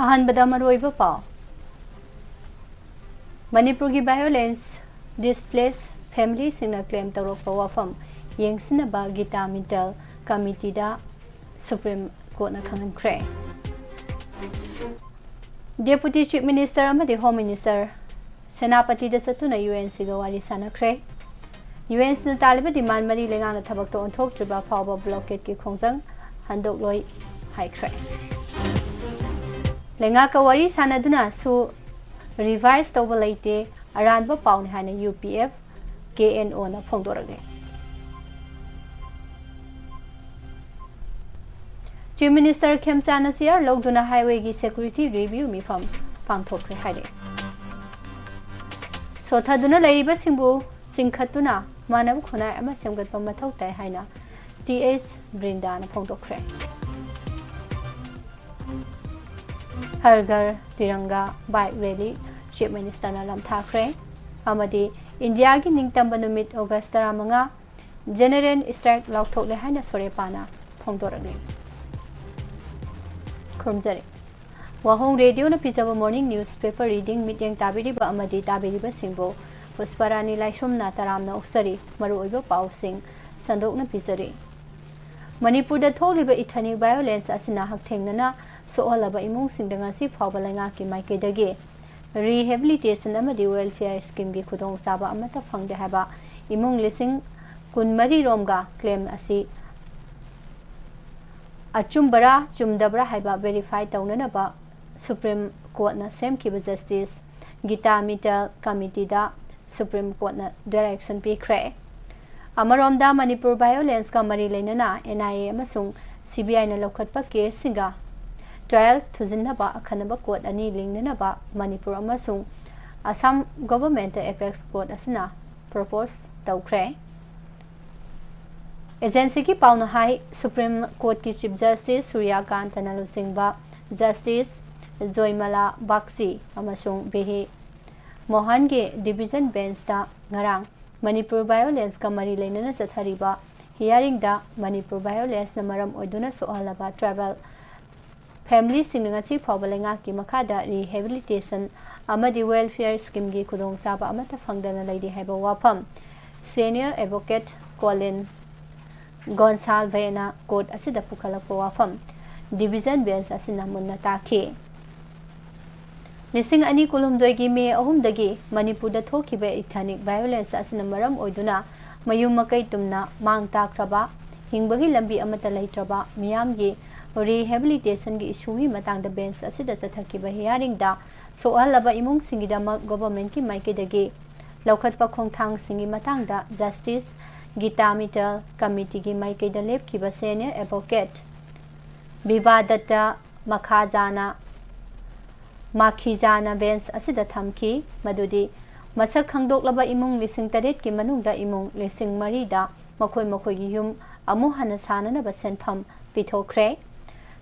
ꯑꯍꯥꯟꯕꯗ ꯃꯔꯨꯑꯣꯏꯕ ꯄꯥꯎ ꯃꯅꯤꯄꯨꯔꯒꯤ ꯚꯥꯏꯑꯣꯂꯦꯟꯁ ꯗꯤꯁꯄ꯭ꯂꯦꯁ ꯐꯦꯃꯤꯂꯤꯁꯤꯡꯅ ꯀ꯭ꯂꯦꯝ ꯇꯧꯔꯛꯄ ꯋꯥꯐꯝ ꯌꯦꯡꯁꯤꯟꯅꯕ ꯒꯤꯇꯥ ꯃꯤꯇꯜ ꯀꯃꯤꯇꯤꯗ ꯁꯨꯄ꯭ꯔꯤꯝ ꯀꯣꯔꯠꯅ ꯈꯪꯍꯟꯈ꯭ꯔꯦ꯫ ꯗꯦꯄꯨꯇꯤ ꯆꯤꯐ ꯃꯤꯅꯤꯁꯇꯔ ꯑꯃꯗꯤ ꯍꯣꯝ ꯃꯤꯅꯤꯁꯇꯔ ꯁꯦꯅꯥꯄꯇꯤꯗ ꯆꯠꯇꯨꯅ ꯌꯨꯑꯦꯟꯁꯤꯒ ꯋꯥꯔꯤ ꯁꯥꯟꯅꯈ꯭ꯔꯦ꯫ ꯌꯨꯑꯦꯟꯁꯤꯅ ꯇꯥꯜꯂꯤꯕ ꯗꯤꯃꯥꯟ ꯃꯔꯤ ꯂꯩꯉꯥꯛꯅ ꯊꯕꯛꯇ ꯑꯣꯟꯊꯣꯛꯇ꯭ꯔꯤꯕ ꯐꯥꯎꯕ ꯕ꯭ꯂꯣꯀꯦꯠꯀꯤ ꯈꯣꯡꯖꯪ ꯍꯟꯗꯣꯛꯂꯣꯏ ꯍꯥꯏꯈ꯭ꯔꯦ꯫ ꯂꯩꯉꯥꯛꯀ ꯋꯥꯔꯤ ꯁꯥꯟꯅꯗꯨꯅꯁꯨ ꯔꯤꯚꯥꯏꯁ ꯇꯧꯕ ꯂꯩꯇꯦ ꯑꯔꯥꯟꯕ ꯄꯥꯎꯅꯤ ꯍꯥꯏꯅ UPF KNOꯅ ꯐꯣꯡꯗꯣꯔꯛꯂꯦ꯫ ꯆꯤꯐ ꯃꯤꯅꯤꯁꯇꯔ ꯈꯦꯝꯆꯥꯟꯗ ꯆꯤꯌꯔ ꯂꯧꯗꯨꯅ ꯍꯥꯏꯋꯦꯒꯤ ꯁꯦꯀ꯭ꯌꯨꯔꯤꯇꯤ ꯔꯤꯚꯤꯌꯨ ꯃꯤꯐꯝ ꯄꯥꯡꯊꯣꯛꯈ꯭ꯔꯦ ꯍꯥꯏꯔꯦ꯫ ꯁꯣꯊꯗꯨꯅ ꯂꯩꯔꯤꯕꯁꯤꯡꯕꯨ ꯆꯤꯡꯈꯠꯇꯨꯅ ꯃꯥꯟꯅꯕ ꯈꯨꯟꯅꯥꯏ ꯑꯃ ꯁꯦꯝꯒꯠꯄ ꯃꯊꯧ ꯇꯥꯏ ꯍꯥꯏꯅ TH ꯕ꯭ꯔꯤꯟꯗꯥꯅ ꯐꯣꯡꯗꯣꯛꯈ꯭ꯔꯦ꯫ Har Ghar Tiranga bike rally chief minister लमथाख्रे अमदी इंडिया की निंगतंब नुमित ऑगस्ट 15 जनरल स्ट्राइक लाउथोकले हाइना सोरेपाना फोंदोरले। खुरमजरे वाहोंग रेडियो न पिजब morning news paper reading meeting ताबिरिबा अमदी ताबिरिबा सिंबो पुष्परानी लाइसुमना तरामना उक्सरी मरुओइबा पाउसिंग संदोकना पिजरे। मणिपुरदा थोलिबा इथनिक वायलेंस असिना हकथेंगना सोहलबा इमुंगसिंगदा ngasi फावबा लैंगाकी माइकेदगे रिहेबिलिटेशन अमदी वेलफेयर स्कीम की खुदोंचाबा अमता फंगदे हाबा इमुंग लिसिंग 13 रोमगा क्लेम असि अचुमबरा चुमदबरा हाबा वेरीफाई तौननबा सुप्रीम कोर्टना सेमखिबा जस्टिस गीता मिटल कमिटीदा सुप्रीम कोर्टना डायरेक्शन पिख्रे। अमरोमदा मणिपुर वायलेंस का मरी लेनना NIA अमसुंग CBI ना लौखटपा केस सिंगा ट्रायल थुजिनबा अखनबा कोर्ट अनि लिंगनबा Manipur अमसुंग Assam government apex court असना प्रपोज तौख्रे। एजेंसी की पाउन हाई सुप्रीम कोर्ट की chief justice Suryakant नलुसिंगबा justice जोयमला बाक्सी अमसुंग बेहे Mohan के डिवीजन बेंच दा ngarang मणिपुर वायलेंस का मरी लेनना चथरिबा हियरिंग दा मणिपुर वायलेंस न मरम ओइदुना सोहलबा ट्राइबल फैमिली सिंगसी फावलेंगा की मखादा रिहेबिलिटेशन अमदी वेलफेयर स्कीम की खुदोंचाबा अमता फंगदना लैदे हाइबा वाफम सीनियर एडवोकेट कोलिन गोन्साल्वेना कोर्ट असिदा पुखलपा वाफम डिवीजन बेंच असिना मुन्ना ताखे। लिसिंग अनि कुलुमदोय की मे अहुमदगी मणिपुरदा थोखिबा इथनिक वायलेंस असिना मरम ओइदुना मयुम मकै तुमना मांग ताख्रबा हिंबगी लंबी अमता लैत्रबा मियामगी रिहेबिलिटेशन की इशूगी मतंग बेंच असिदा चथकिबा हियरिंग दा सोहलबा इमुंग सिंगिदमा गवर्नमेंट की माइकेदगी लौखटपा खोंथांग सिंगी मतंग दा जस्टिस गीता मिटल कमिटी की माइकेदा लेपकिबा सीनियर एडवोकेट विवादता माखीजाना बेंच असिदा थमकी मदुदी मसक खंगदोकलबा इमुंग लिसिंग तरेट की मनुंगदा इमुंग लिसिंग मरीदा मखोय मखोयगी युम अमु हना साननबा सेनफम पिथोख्रे।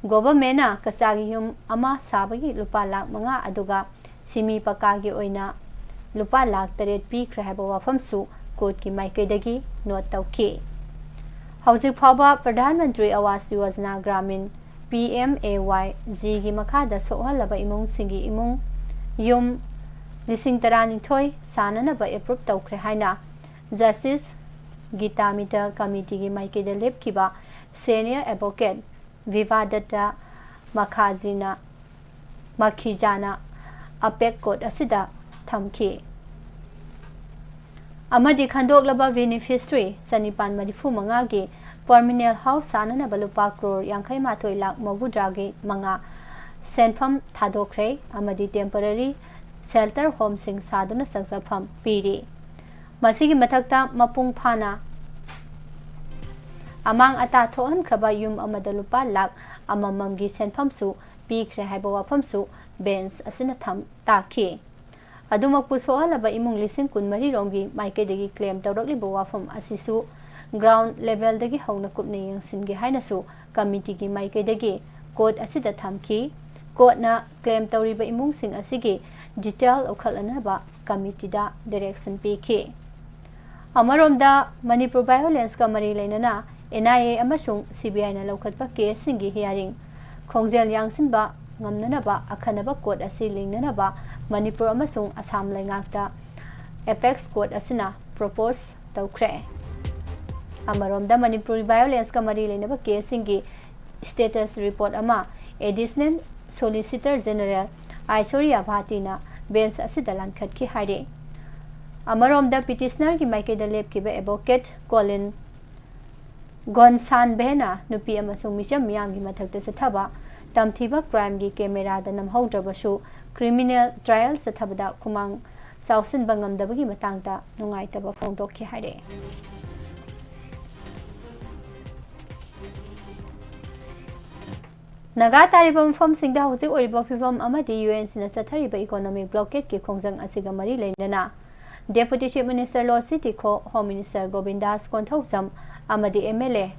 गवर्नमेंट कसागी युम अमा साबगी लुपा लाख 5 अदुगा सिमी पकागी ओइना लुपा लाख 8 पीख्रे हाबा वाफमसु कोर्ट की माइकेदगी नोट तौखी। हौजिक फावबा प्रधानमंत्री आवास योजना ग्रामीण PMAYG की मखादा सोहलबा इमुंग सिंगी इमुंग युम लिसिंग 12 साननबा एप्रूव तौख्रे हाइना जस्टिस गीता मिटल कमिटी की माइकेदा लेपकिबा सीनियर एडवोकेट विवादता माखीजाना अपेक कोर्ट असिदा थमकी। अमदी खंदोकलबा बेनिफिशियरी 945 की परमिनेंट हाउस साननबा लुपा करोड़ 52 लाख मौद्रागी 5 सेनफम थादोख्रे अमदी टेम्पररी शेल्टर होम सिंग सादुना संसफम पीरी। मसिगी मथक्ता मपुंग फाना अमांग अता थोहनख्रबा युम अमदा लुपा लाख अमममगी सेनफमसु पीख्रे हाइबा वाफमसु बेंच असिना थम ताखी। अदुमकपु सोहलबा इमुंग लिसिंग 13 रोमगी माइकेदगी क्लेम तौरकलिबा वाफम असिसु ग्राउंड लेवल दगी हौना कुपने यंगसिनगे हाइनासु कमिटी की माइकेदगी कोर्ट असिदा थमकी। कोर्टना क्लेम तौरिबा इमुंगसिंग असिगी डिटेल ओखलनबा कमिटीदा डायरेक्शन पीखी। अमरोमदा मणिपुर वायलेंस का मरी लेनना NIA अमसुंग CBI ना लौखटपा केस सिंगी हियरिंग खोंजेल यांगसिनबा ngamnanaba akhanaba code asi lingnanaba Manipur amasung Assam leingakta apex code asina propose tawkhre amaromda Manipur violence ka mari lenaba case singi status report ama additional solicitor general Aishwarya Bhatina bench asida lankhat ki haide amaromda petitioner ki maikeda lep ki be advocate Colin Gonsan Behna nupi amasung mijam miyam gi mathakta sathaba tamthiba crime gi camera da namhaudrabasu criminal trial sathabada kumang sausin bangamdabagi matangda nungaitaba phongdokhi haide Naga taribam from singda hausi oriba phibam amadi UN sina sathariba economic blockade ki khongjang asiga mari leinana Deputy Chief Minister Law City ko Home Minister Govindas Konthausam amadi MLA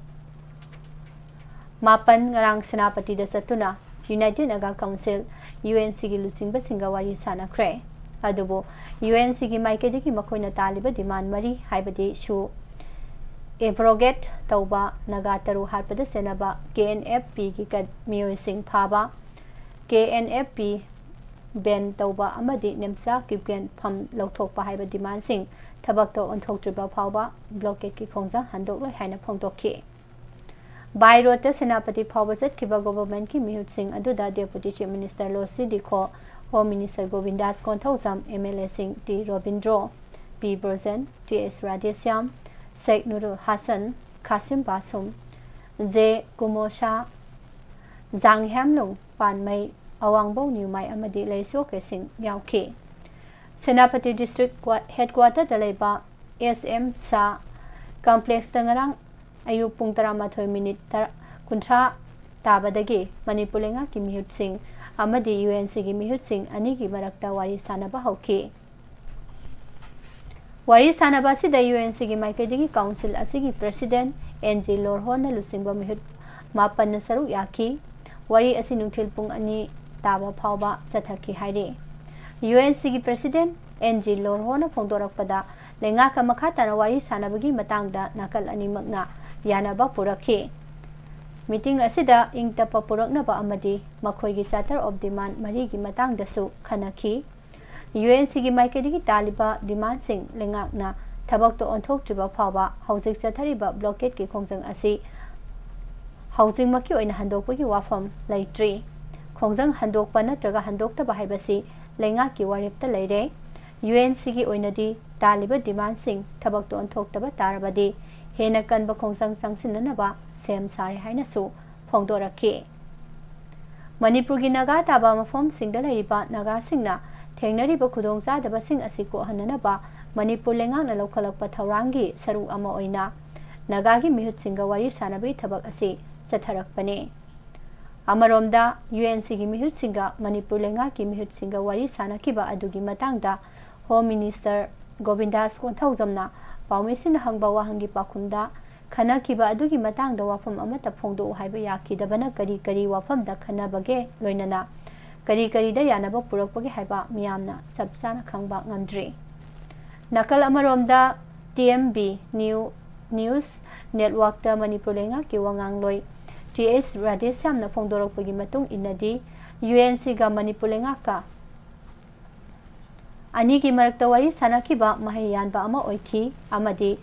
Mapan ngarang senapati da satuna United Naga Council UNC gi lusingba singawari sana kre adubo UNC gi maikedi ki makoina taliba demand mari haibadi shu abrogate tauba naga taru harpada senaba KNFP gi kad mioi sing phaba KNFP ben tauba amadi nemsa kipgen pham lauthokpa haiba demand sing thabak to onthoktriba phawba blockade ki khongjang handok loi haina phongtokhi by road ta senapati phawba set kiba government ki mihut sing aduda Deputy Chief Minister Lo Sidikho Home Minister Govindas Konthausam MLA Singh T Robindro P Burzen TS Radhesyam Sheikh Nurul Hassan Kasim Basum J Kumosha Zhang Hamlung Pan Mai Awangbo New Mai Amadi Leisyo Kesing Yauki Senapati District Headquarter Daleba SM Sa Complex Tangarang Ayu pung 12 minute kuntra tabadagi Manipulenga ki mihut sing amadi UNC gi mihut sing ani gi marakta wari sanaba hauki wari sanaba sida UNC gi maikedi council asigi president NG Lorhon na lusingba mihut mapan na saru yaki wari asi nungthil pung ani taba phawba chathaki haide UNC gi president NG Lorhon na phongdorakpada lenga ka makhata na wari sanabagi matangda nakal ani magna Yanaba Puraki Meeting asida ingtapa puraknaba amadi makhoigi charter of demand marigi matang dasu khanaki UNC gi maikedi taliba demand sing lengakna thabak to onthok triba phawba housing chathariba blockade ki khongjang asi housing maki oina handokpa gi wafam laitri khongjang handokpa natraga handokta bahaibasi lengaki waripta leire UNC gi oinadi taliba demand sing thabak to onthok taba tarabadi Hena kanba khongsang sangsinanaba sem sare haina su phongdoraki Manipur gi naga taba mafom singda lariba naga singna thengnariba khudongsa daba sing asiko hananaba Manipur lengang na lokhalakpa thaurangi saru ama oina naga gi mihut singa wari sanabi thabak asi chatharakpane amaromda UNC gi mihut singa Manipur lenga ki mihut singa wari sanakiba adugi matangda Home Minister Govindas Konthausam Paumisin hangba wahangi pakhumda khana kiba adugi matangda wafam amata phongdo haiba yakidabana kari wafam da khana bage loinana kari da yanaba purakpagi haiba miyamna chapsana khangba ngamdri nakal amaromda TMB News Network ta Manipur lenga ki wangang loi TS Radhesyam na phongdorakpagi matung inadi UNC ga Manipur lenga ka Ani ki marakta wari sanakiba mahayanba ama oiki amadi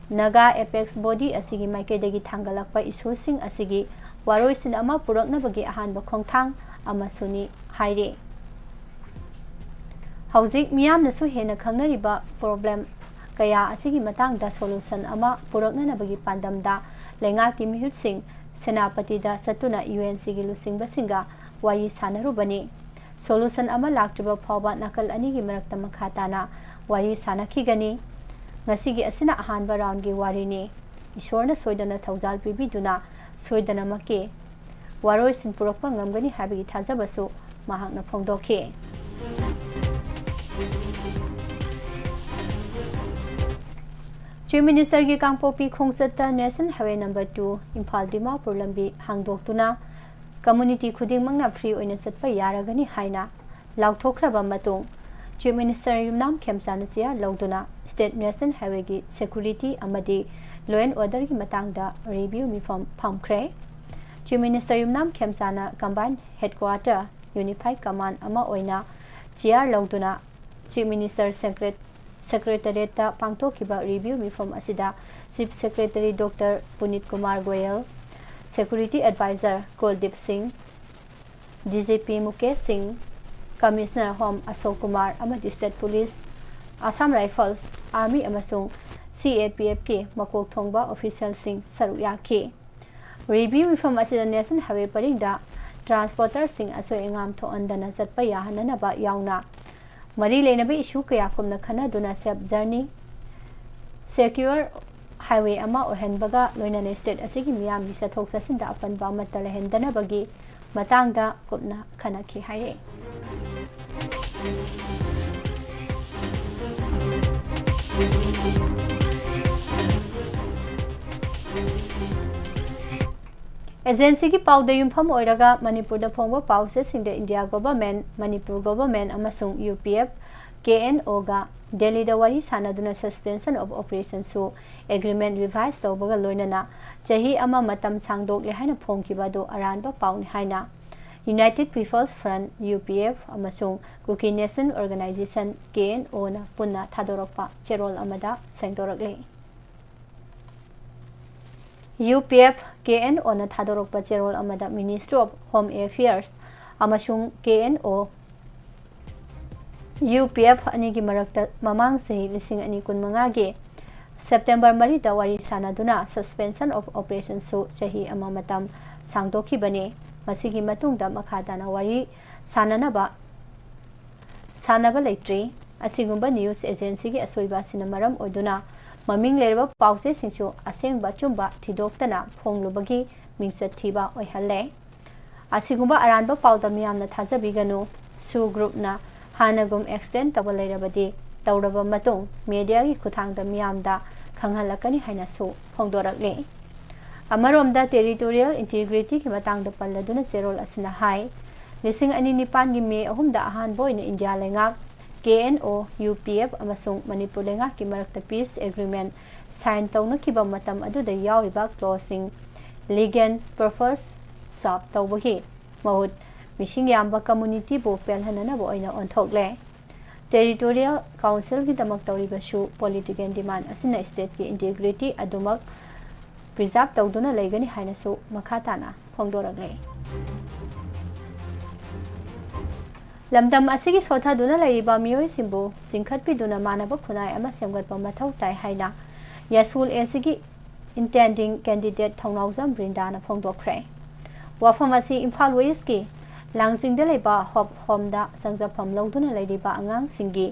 naga apex body asigi maikedagi thangalakpa issue asigi waroisin ama puraknabagi ahanba khongthang ama suni haire hauzik miyamna su hena khangnariba problem kaya asigi matangda solution ama puraknanabagi pandamda lenga ki mihut sing senapati da satuna UNC gi lusingba singa wari sanarubani Solution ama laktriba phawba nakal ani gi marakta makhatana wari sanakigani ngasigi asina ahanba round gi wari ni isorna soidana thaujal pibiduna soidana make waroi sin purakpa ngamgani habigi thajabasu mahakna phongdokhe Chief Minister gi Kangpopi Khongsatta National Highway number 2 Imphal Dimapur lambi hangdoktuna Community khuding mangna free oina satpa yaragani haina lauthokraba matung Chief Minister Yumnam Khemsana sia lauduna State National Highway gi security amadi law and order gi matangda review mi phamkhre Chief Minister Yumnam Khemsana combined headquarter unified command अमा ओइना chair लौदुना chief minister secretariat पांगथोखिबा review मिफम असिदा chief secretary doctor Puneet Kumar Goyal security adviser Kuldeep Singh DGP Mukesh Singh commissioner home Ashok Kumar अमदी state police Assam rifles army अमसुंग CAPF के मकोक थोंगबा ऑफिशियल सिंह सरुक याखी रिव्यू मिफम असिदा नेशनल हाईवे परिंगदा ट्रांसपोर्टर सिंह असो एंगाम थोअंदना चटपा याहननबा याउना मरी लेनबे इशू कया कुमना खनादुना सेफ जर्नी सिक्योर हाईवे अमा ओहनबगा लोइनने स्टेट असिगी मियाम बिसथोक ससिंदा अपनबा मत लेहनदनबगी मतंगदा कुमना खनाखी हाइरे एजेंसी की पाउद यूमफम ओइरगा मणिपुर द फोंगबो पाउसे सिंह इंडिया गवर्नमेंट मणिपुर गवर्नमेंट अमसुंग UPF KNO गा दिल्ली द वारी सानदुना suspension of operation so agreement revise तौबगा लोइनना चही अमा मतम सांगदोक लेहाइना फोंखिबादो अरानबा पाउनि हाइना यूनाइटेड पीपल्स फ्रंट UPF अमसुंग कुकी नेशनल ऑर्गेनाइजेशन KNO ना पुन्ना थादोरकपा चेरोल अमदा सेंगदोरकले UPF KNO na thadorokpa cherol amada Ministry of Home Affairs amasung KNO UPF anigi marakta mamang sahi lising ani kun mangage September mari da wari sanaduna suspension of operation so chahi ama matam sangdokhi bane masigi matungda makhadana wari sananaba leitri asigumba news agency gi asoiba sinamaram oduna ममिंग लेरबा पाउसे सिंचो असेंग बचुंबा थिदोक्तना फोंगलुबगी मिंगसत थिबा ओइहल्ले असिगुंबा अरानबा पाउदा मियामना थाजबिगनु सु ग्रुपना हानगुम extend तब लेरबदी तौरबा मतुंग media की खुथांगदा मियामदा खंगहलकनी हाइना सु फोंगदोरकले अमरोमदा territorial integrity की मतंगदा पल्लदुना सेरोल असना high लिसिंग अनि निपान की मे अहुमदा अहान बोइना इंडिया लेंगा KNO UPF अमसुंग मणिपुर लेंगा की मरक्ता पीस एग्रीमेंट साइन तौनखिबा मतम अदुदा यावरिबा क्लोजिंग लीगल पर्पस सॉप तौबगी महुत मिसिंग याम्बा कम्युनिटी बो पेलहननबो ओइना ओंथोकले टेरिटोरियल काउंसिल की दमक तौरिबसु पॉलिटिकल डिमांड असिना स्टेट की इंटीग्रिटी अदुमक प्रिजर्व तौदुना लेगनी हाइनसु मखाताना फोंगदोरगले लमदम असिगी सोथादुना लैरिबा मियोय सिंबु सिंखतपिदुना मानब खुनाय अमा सेमगतपा मथौ ताय हाइना यासुल एसिगी इंटेंडिंग कैंडिडेट थौनाउजम ब्रिंदाना फोंदोखरे वाफम असि इम्फाल वेस्ट की लांगसिंग लेबा हॉप होमदा संजफम लौदुना लैरिबा अंगांग सिंगी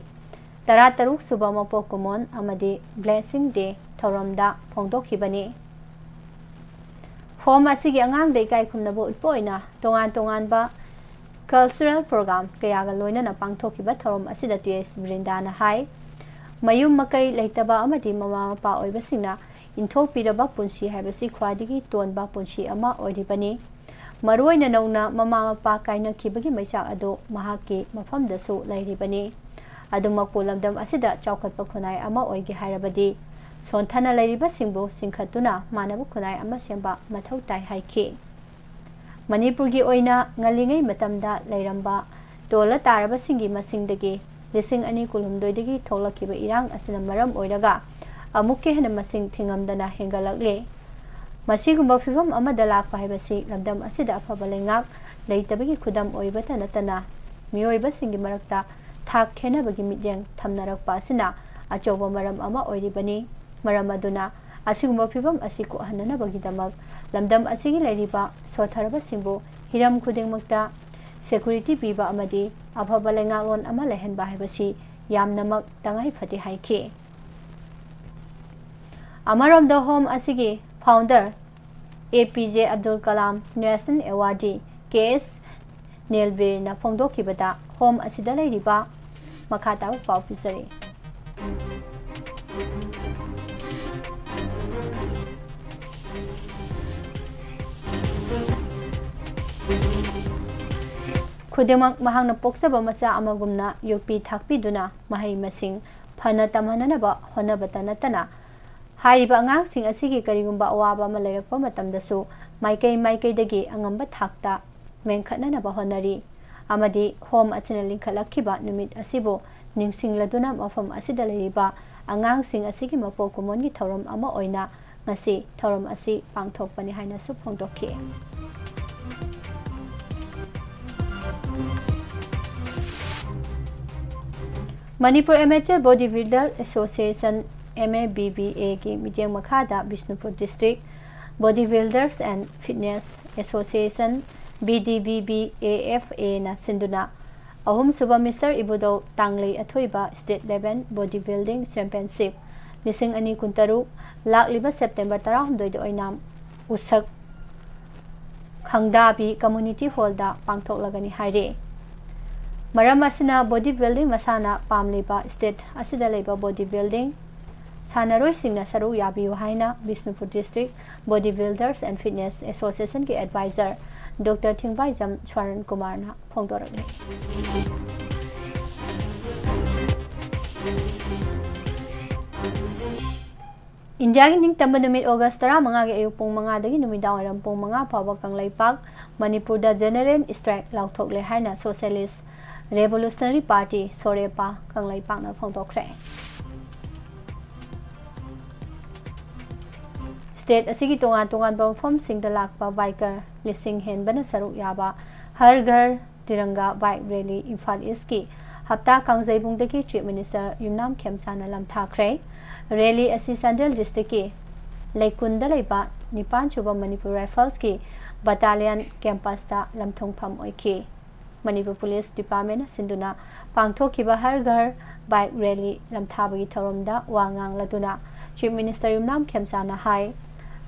13 सुबा मपोक कुमोन अमदि ब्लेसिंग डे थौरमदा फोंदोखिबनी होम असिगी अंगांग दे काय खुमनबो उत्पोइना तोंगान बा कल्चरल प्रोग्राम कयागा लोइना पांगथोखिबा थौरम असिदा TS ब्रिंदाना हाई मयुम मकई लेतबा अमदि ममा मपा ओइबसिंगना इंथोपिरबा पुंसी हाइबसि ख्वादिगी तोनबा पुंसी अमा ओइरिबनी मरोइना नौना ममा मपा काइनखिबगी मैचा अदो महाकी मफमदसु लैरिबनी अदुमक पोलमदम असिदा चौखतपा खुनाय अमा ओइगे हाइरबदी सोनथना लैरिबा सिंबु सिंखतुना मानब खुनाय अमा सेंबा मथौ ताय हाइखि मणिपुर की ओइना ngalingay matamda lairamba tola taraba singi masingdagi lising ani kulumdoidagi tholakkiba irang asina maram oiraga amukke hena masing thingamdana hengalakle masigumba fibam amada lakpa haibasi lamdam asida afaba lengak leitabagi khudam oibata natana mioiba singi marakta thak khenabagi midyang thamnarakpa asina achoba maram ama oiribani maram aduna asigumba fibam asiko hananabagi damak लमदम असिगी लैरिबा सोथरबा सिंबो हिरम खुदिंगमक्ता security पीबा अमदि अफबा लेंगालोन अमा लेहनबा हाइबसि यामनमक तंगाई फति हाइखे अमरम द होम असिगी founder APJ Abdul Kalam national awardee KS Nelbir ना फोंदोखिबदा होम असिदा लैरिबा मखाता पाउ पिसरे खुदेमक महांगना पोक्सबा मचा अमगुमना योपी थाकपीदुना महै मसिंग फना तमहननबा होनबता नतना हारिबा अंगांगसिंग असिगी करिगुंबा अवाबा अमा लैरकपा मतमदसु माइकै माइकैदगी अंगंबा थाकता मेंखननबा honorary amadi home achina linkhalakhiba numit asibo ningsingladuna mafam asida leriba angang sing asigi mapo kumon gi thorom ama oina ngasi thorom asi pangthokpani haina su phongdokhi Manipur Amateur Bodybuilder Association MABBA ki mijeng makhada Bishnupur District Bodybuilders and Fitness Association BDBBAFA na sinduna ahum suba Mr. Ibudo Tanglei athoiba State Level Bodybuilding Championship lising ani kuntaru lakliba September 12 do oinam usak khangdabi Community Hall da pangthoklagani haire Maram asina bodybuilding masana pamliba state asida leba bodybuilding sanaroi singna saru yabiu haina Bishnupur District Bodybuilders and Fitness Association ki advisor Dr. Thingbai Jam Chwaran Kumar na phongdorakle India gi ning tamba numit August 15 gi ayuk pung 5 dagi numidang waram pung 5 phawa kanglaipak Manipur da general strike lauthokle haina Socialist Revolutionary Party Sorepa kanglaipak na phongdokre State asigi tongan form singda lakpa biker lising hen bana saruk yaba har ghar tiranga bike rally Imphal East ki hapta kangjai bungdagi Chief Minister Yumnam Khemsana lamthakre rally asi Sandel district ki Laikunda laiba Nipan chuba Manipur Rifles ki battalion campus ta lamthongpham oiki Manipur Police Department sinduna pangthokiba har ghar bike rally lamthabagi thoromda wangang laduna Chief Minister Yumnam Khemsana hai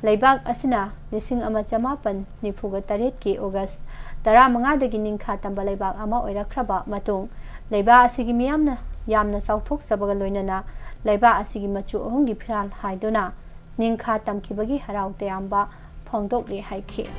Laibak asina lising ama chamapan nifuga tarit ki August 15 dagi ningkha tamba laibak ama oirakraba matung laiba asigi yamna sauthok sabaga loinana laiba asigi machu ahungi PHAL haidona ningkha tamkibagi harau tayamba phongdokle haikhi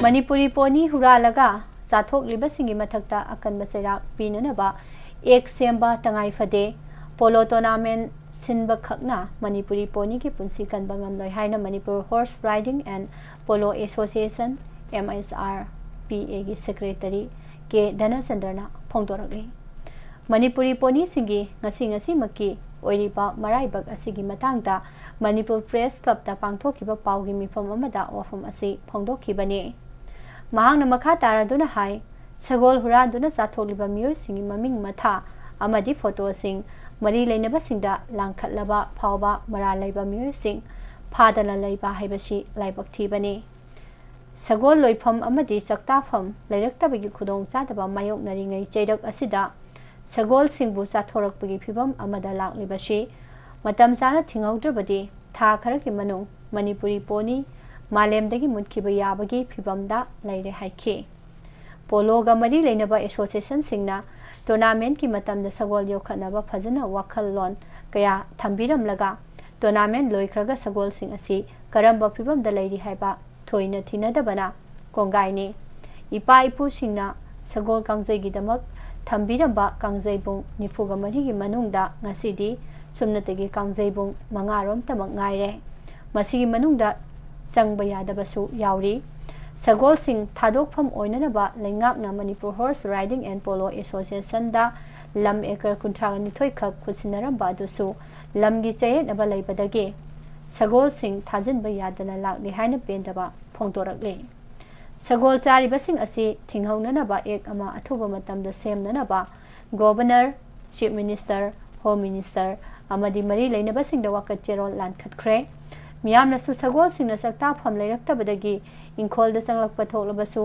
Manipuri poni huralaga Sathok libasingi mathakta akan baserak pinanaba ek semba tangai fade polo tournament sinba khakna Manipuri poni ki punsi kan bangam loi haina Manipur Horse Riding and Polo Association MSR PA gi secretary ke Dhanasandarna phongdorakle Manipuri poni singi ngasi maki oiriba maraibak asigi matangda Manipur Press Club ta pangthokiba paugi mifam amada WAHONG asi phongdokhibani Mahang na makha taraduna hai sagol huraduna satholiba miyoi singi maming matha amadi photo sing mari leinaba singda langkhatlaba phawba mara leiba miyoi sing phadana leiba haibasi laibak thibani sagol loipham amadi saktafam leiraktabagi khudong chadaba mayok naringai cheirak asida sagol singbu sathorakpagi phibam amada laklibasi matam sana thingaudrabadi tha kharaki manung Manipuri poni Malemdagi mutkhiba yabagi phibamda leire haikhi Polo ga mari leinaba association singna tournament ki matamda sagol yokhanaba phajana wakhal lon kaya thambiram laga tournament loikhraga sagol sing asi karamba phibamda leiri haiba thoina thinadabana kongaini ipa ipu singna sagol kangjai gi damak thambiramba kangjai bung nifuga mari gi manungda ngasidi sumnategi kangjai bung mangarom tamak ngaire masigi manungda Sangba yadabasu yauri Sagol sing thadokpham oinanaba leingakna Manipur Horse Riding and Polo Association da lam ekar kunthraga nithoi khak khusinaramba adusu lamgi chayetnaba leibadagi Sagol sing thajinba yadana lakli haina pendaba phongdorakle Sagol chariba sing asi thinghaunanaba ek ama athuba matamda semnanaba Governor Chief Minister Home Minister amadi mari leinaba singda wakat cherol lankhatkre Miyamna su sagol singna sakta pham leiraktabadagi inkhol da sanglakpa thoklabasu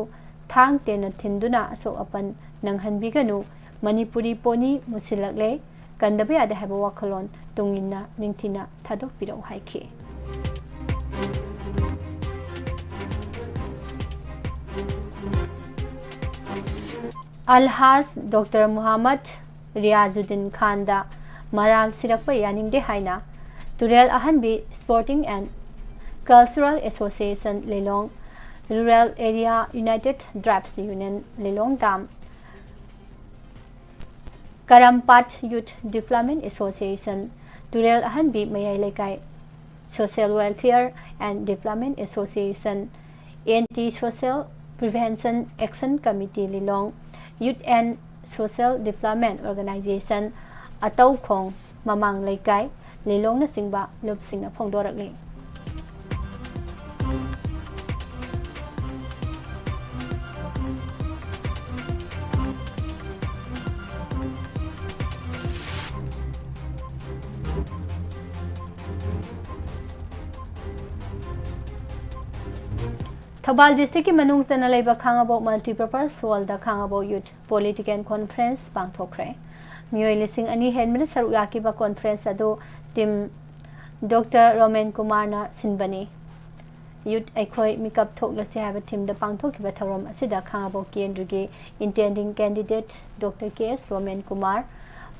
thang tena thinduna so apan nanghanbiganu Manipuri poni musilakle kandabe ade haba wakhalon tungina ningthina thadok pirau haikhi Alhaz Dr. Muhammad Riazuddin Khan da maral sirakpa yaningde haina Turel Ahanbi Sporting and Cultural Association Lelong Rural Area United Drafts Union Lelong Dam Karampat Youth Development Association Turel Ahanbi Mayai Lekai Social Welfare and Development Association, Anti-Social Prevention Action Committee Lilong, Youth and Social Development Organization, Atau Khong, Mamang Laikai, Lilong na singba lupsing na phongdorakli. Thabal district ki manung sa nalaiba khangabo multipurpose hall da khangabo youth political conference pangthokre mioi lising ani henmina saruk yakiba conference ado tim Dr. Roman Kumar na sinbani youth aikoi mikap thoklasi haba tim da pangthokiba thorom asida khangabo kendruge intending candidate Dr. KS Roman Kumar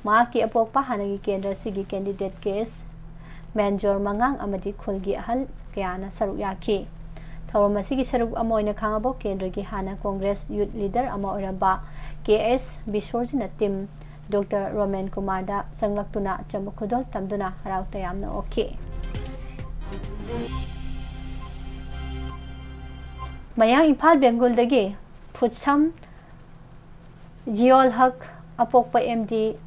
ma ki apokpa hanagi kendra sigi candidate KS Manjor Mangang amadi khulgi ahal kayana saruk yaki Thawam asigi saruk amoina khangabo kendrigi hana Congress Youth Leader ama oramba KS Bisorjina Tim Dr. Roman Kumar da sanglaktuna chamukhudol tamduna harau tayamna okay Mayang Imphal Bengal dagi Phutsam Jiol Haq apokpa MD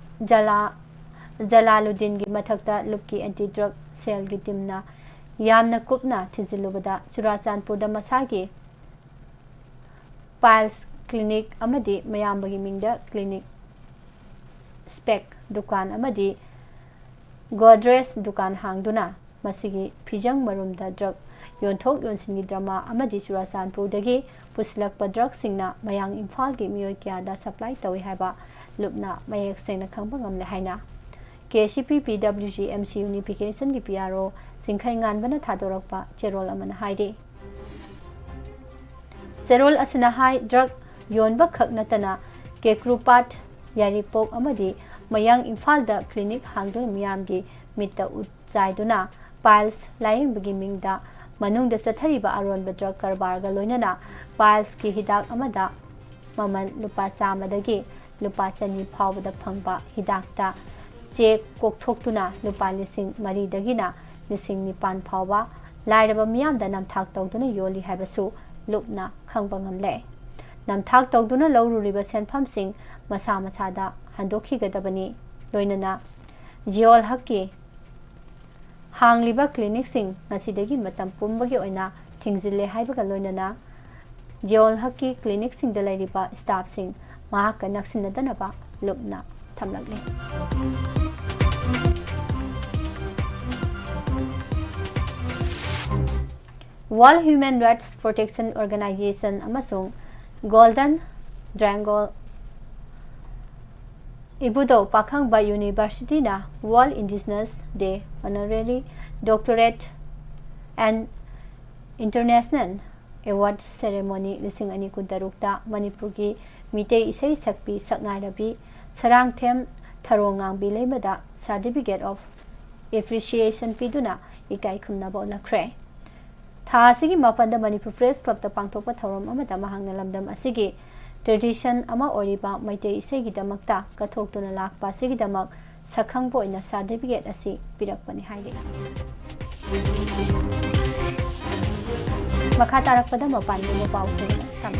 Jalaluddin gi mathakta lupki anti drug cell gi timna Yamna Kupna Tizilubada Churasanpur da Masagi PHAL Clinic Amadi Mayambagi Mingda Clinic Spec Dukan Amadi Godres Dukan Hangduna Masigi Pijang Marumda Drug Yonthok Yonsingi Drama Amadi Churasanpur Dagi Puslakpa Drug Singna Mayang Imphal gi Miyoi Kya da supply tawi haiba Lupna Mayak Sengna Khangba ngamle haina KCP PWG MC Unification ki PRO Singkhai Nganbana Thadorokpa Cherol Amana Haide Serol Asina Hai Drug Yonba Khaknatana Kekrupat Yaripok Amadi Mayang Imphal da Clinic Hangdun Miyamgi Mitta Utzaiduna PHALs Laying Begiming da Manung da Sathariba Aron Drug Karbarga Loinana PHALs ki Hidak Amada Maman Lupa Samadagi Lupa Chani Pawda Phangba Hidak da Check Kokthokuna Lupa Lising Mari Dagina Lising Nipan Pawa Lairaba Miam da Namthak Togduna Yoli Habasu Lupna Khangbangam Le Namthak Togduna Lawru Riba Senpham Sing Masa Masada Handokhi Gadabani Loinana Jiol Haki Hang Liba Clinic Sing Nasidagi Matam Pumbagi Oina Tingzile Haibaga Loinana Jiol Haki Clinic Sing the Ladiba Staff Sing Mahaka Naksinadanaba Lupna Tamlagli World Human Rights Protection Organization amasung Golden Triangle Ibudo Pakhangba University na World Indigenous Day Honorary Doctorate and International Award Ceremony Lising Ani Kuntarukta Manipurgi Mitei Isai Sakpi Saknairabi Sarang Them Tharongang Bilemada Certificate of Appreciation Piduna Ikai Kumnabo Lakre Thasigi Mapanda Manipur Press Club the Pangtopa Thorum Amada Mahanga Lamdam Asigi Tradition Ama Oriba Maite Isegi Damakta Katok Tunalak Pasigi Damak Sakhang Boy na Certificate Asi Pirakpani Haide Makatarak pada mapandu mo pause na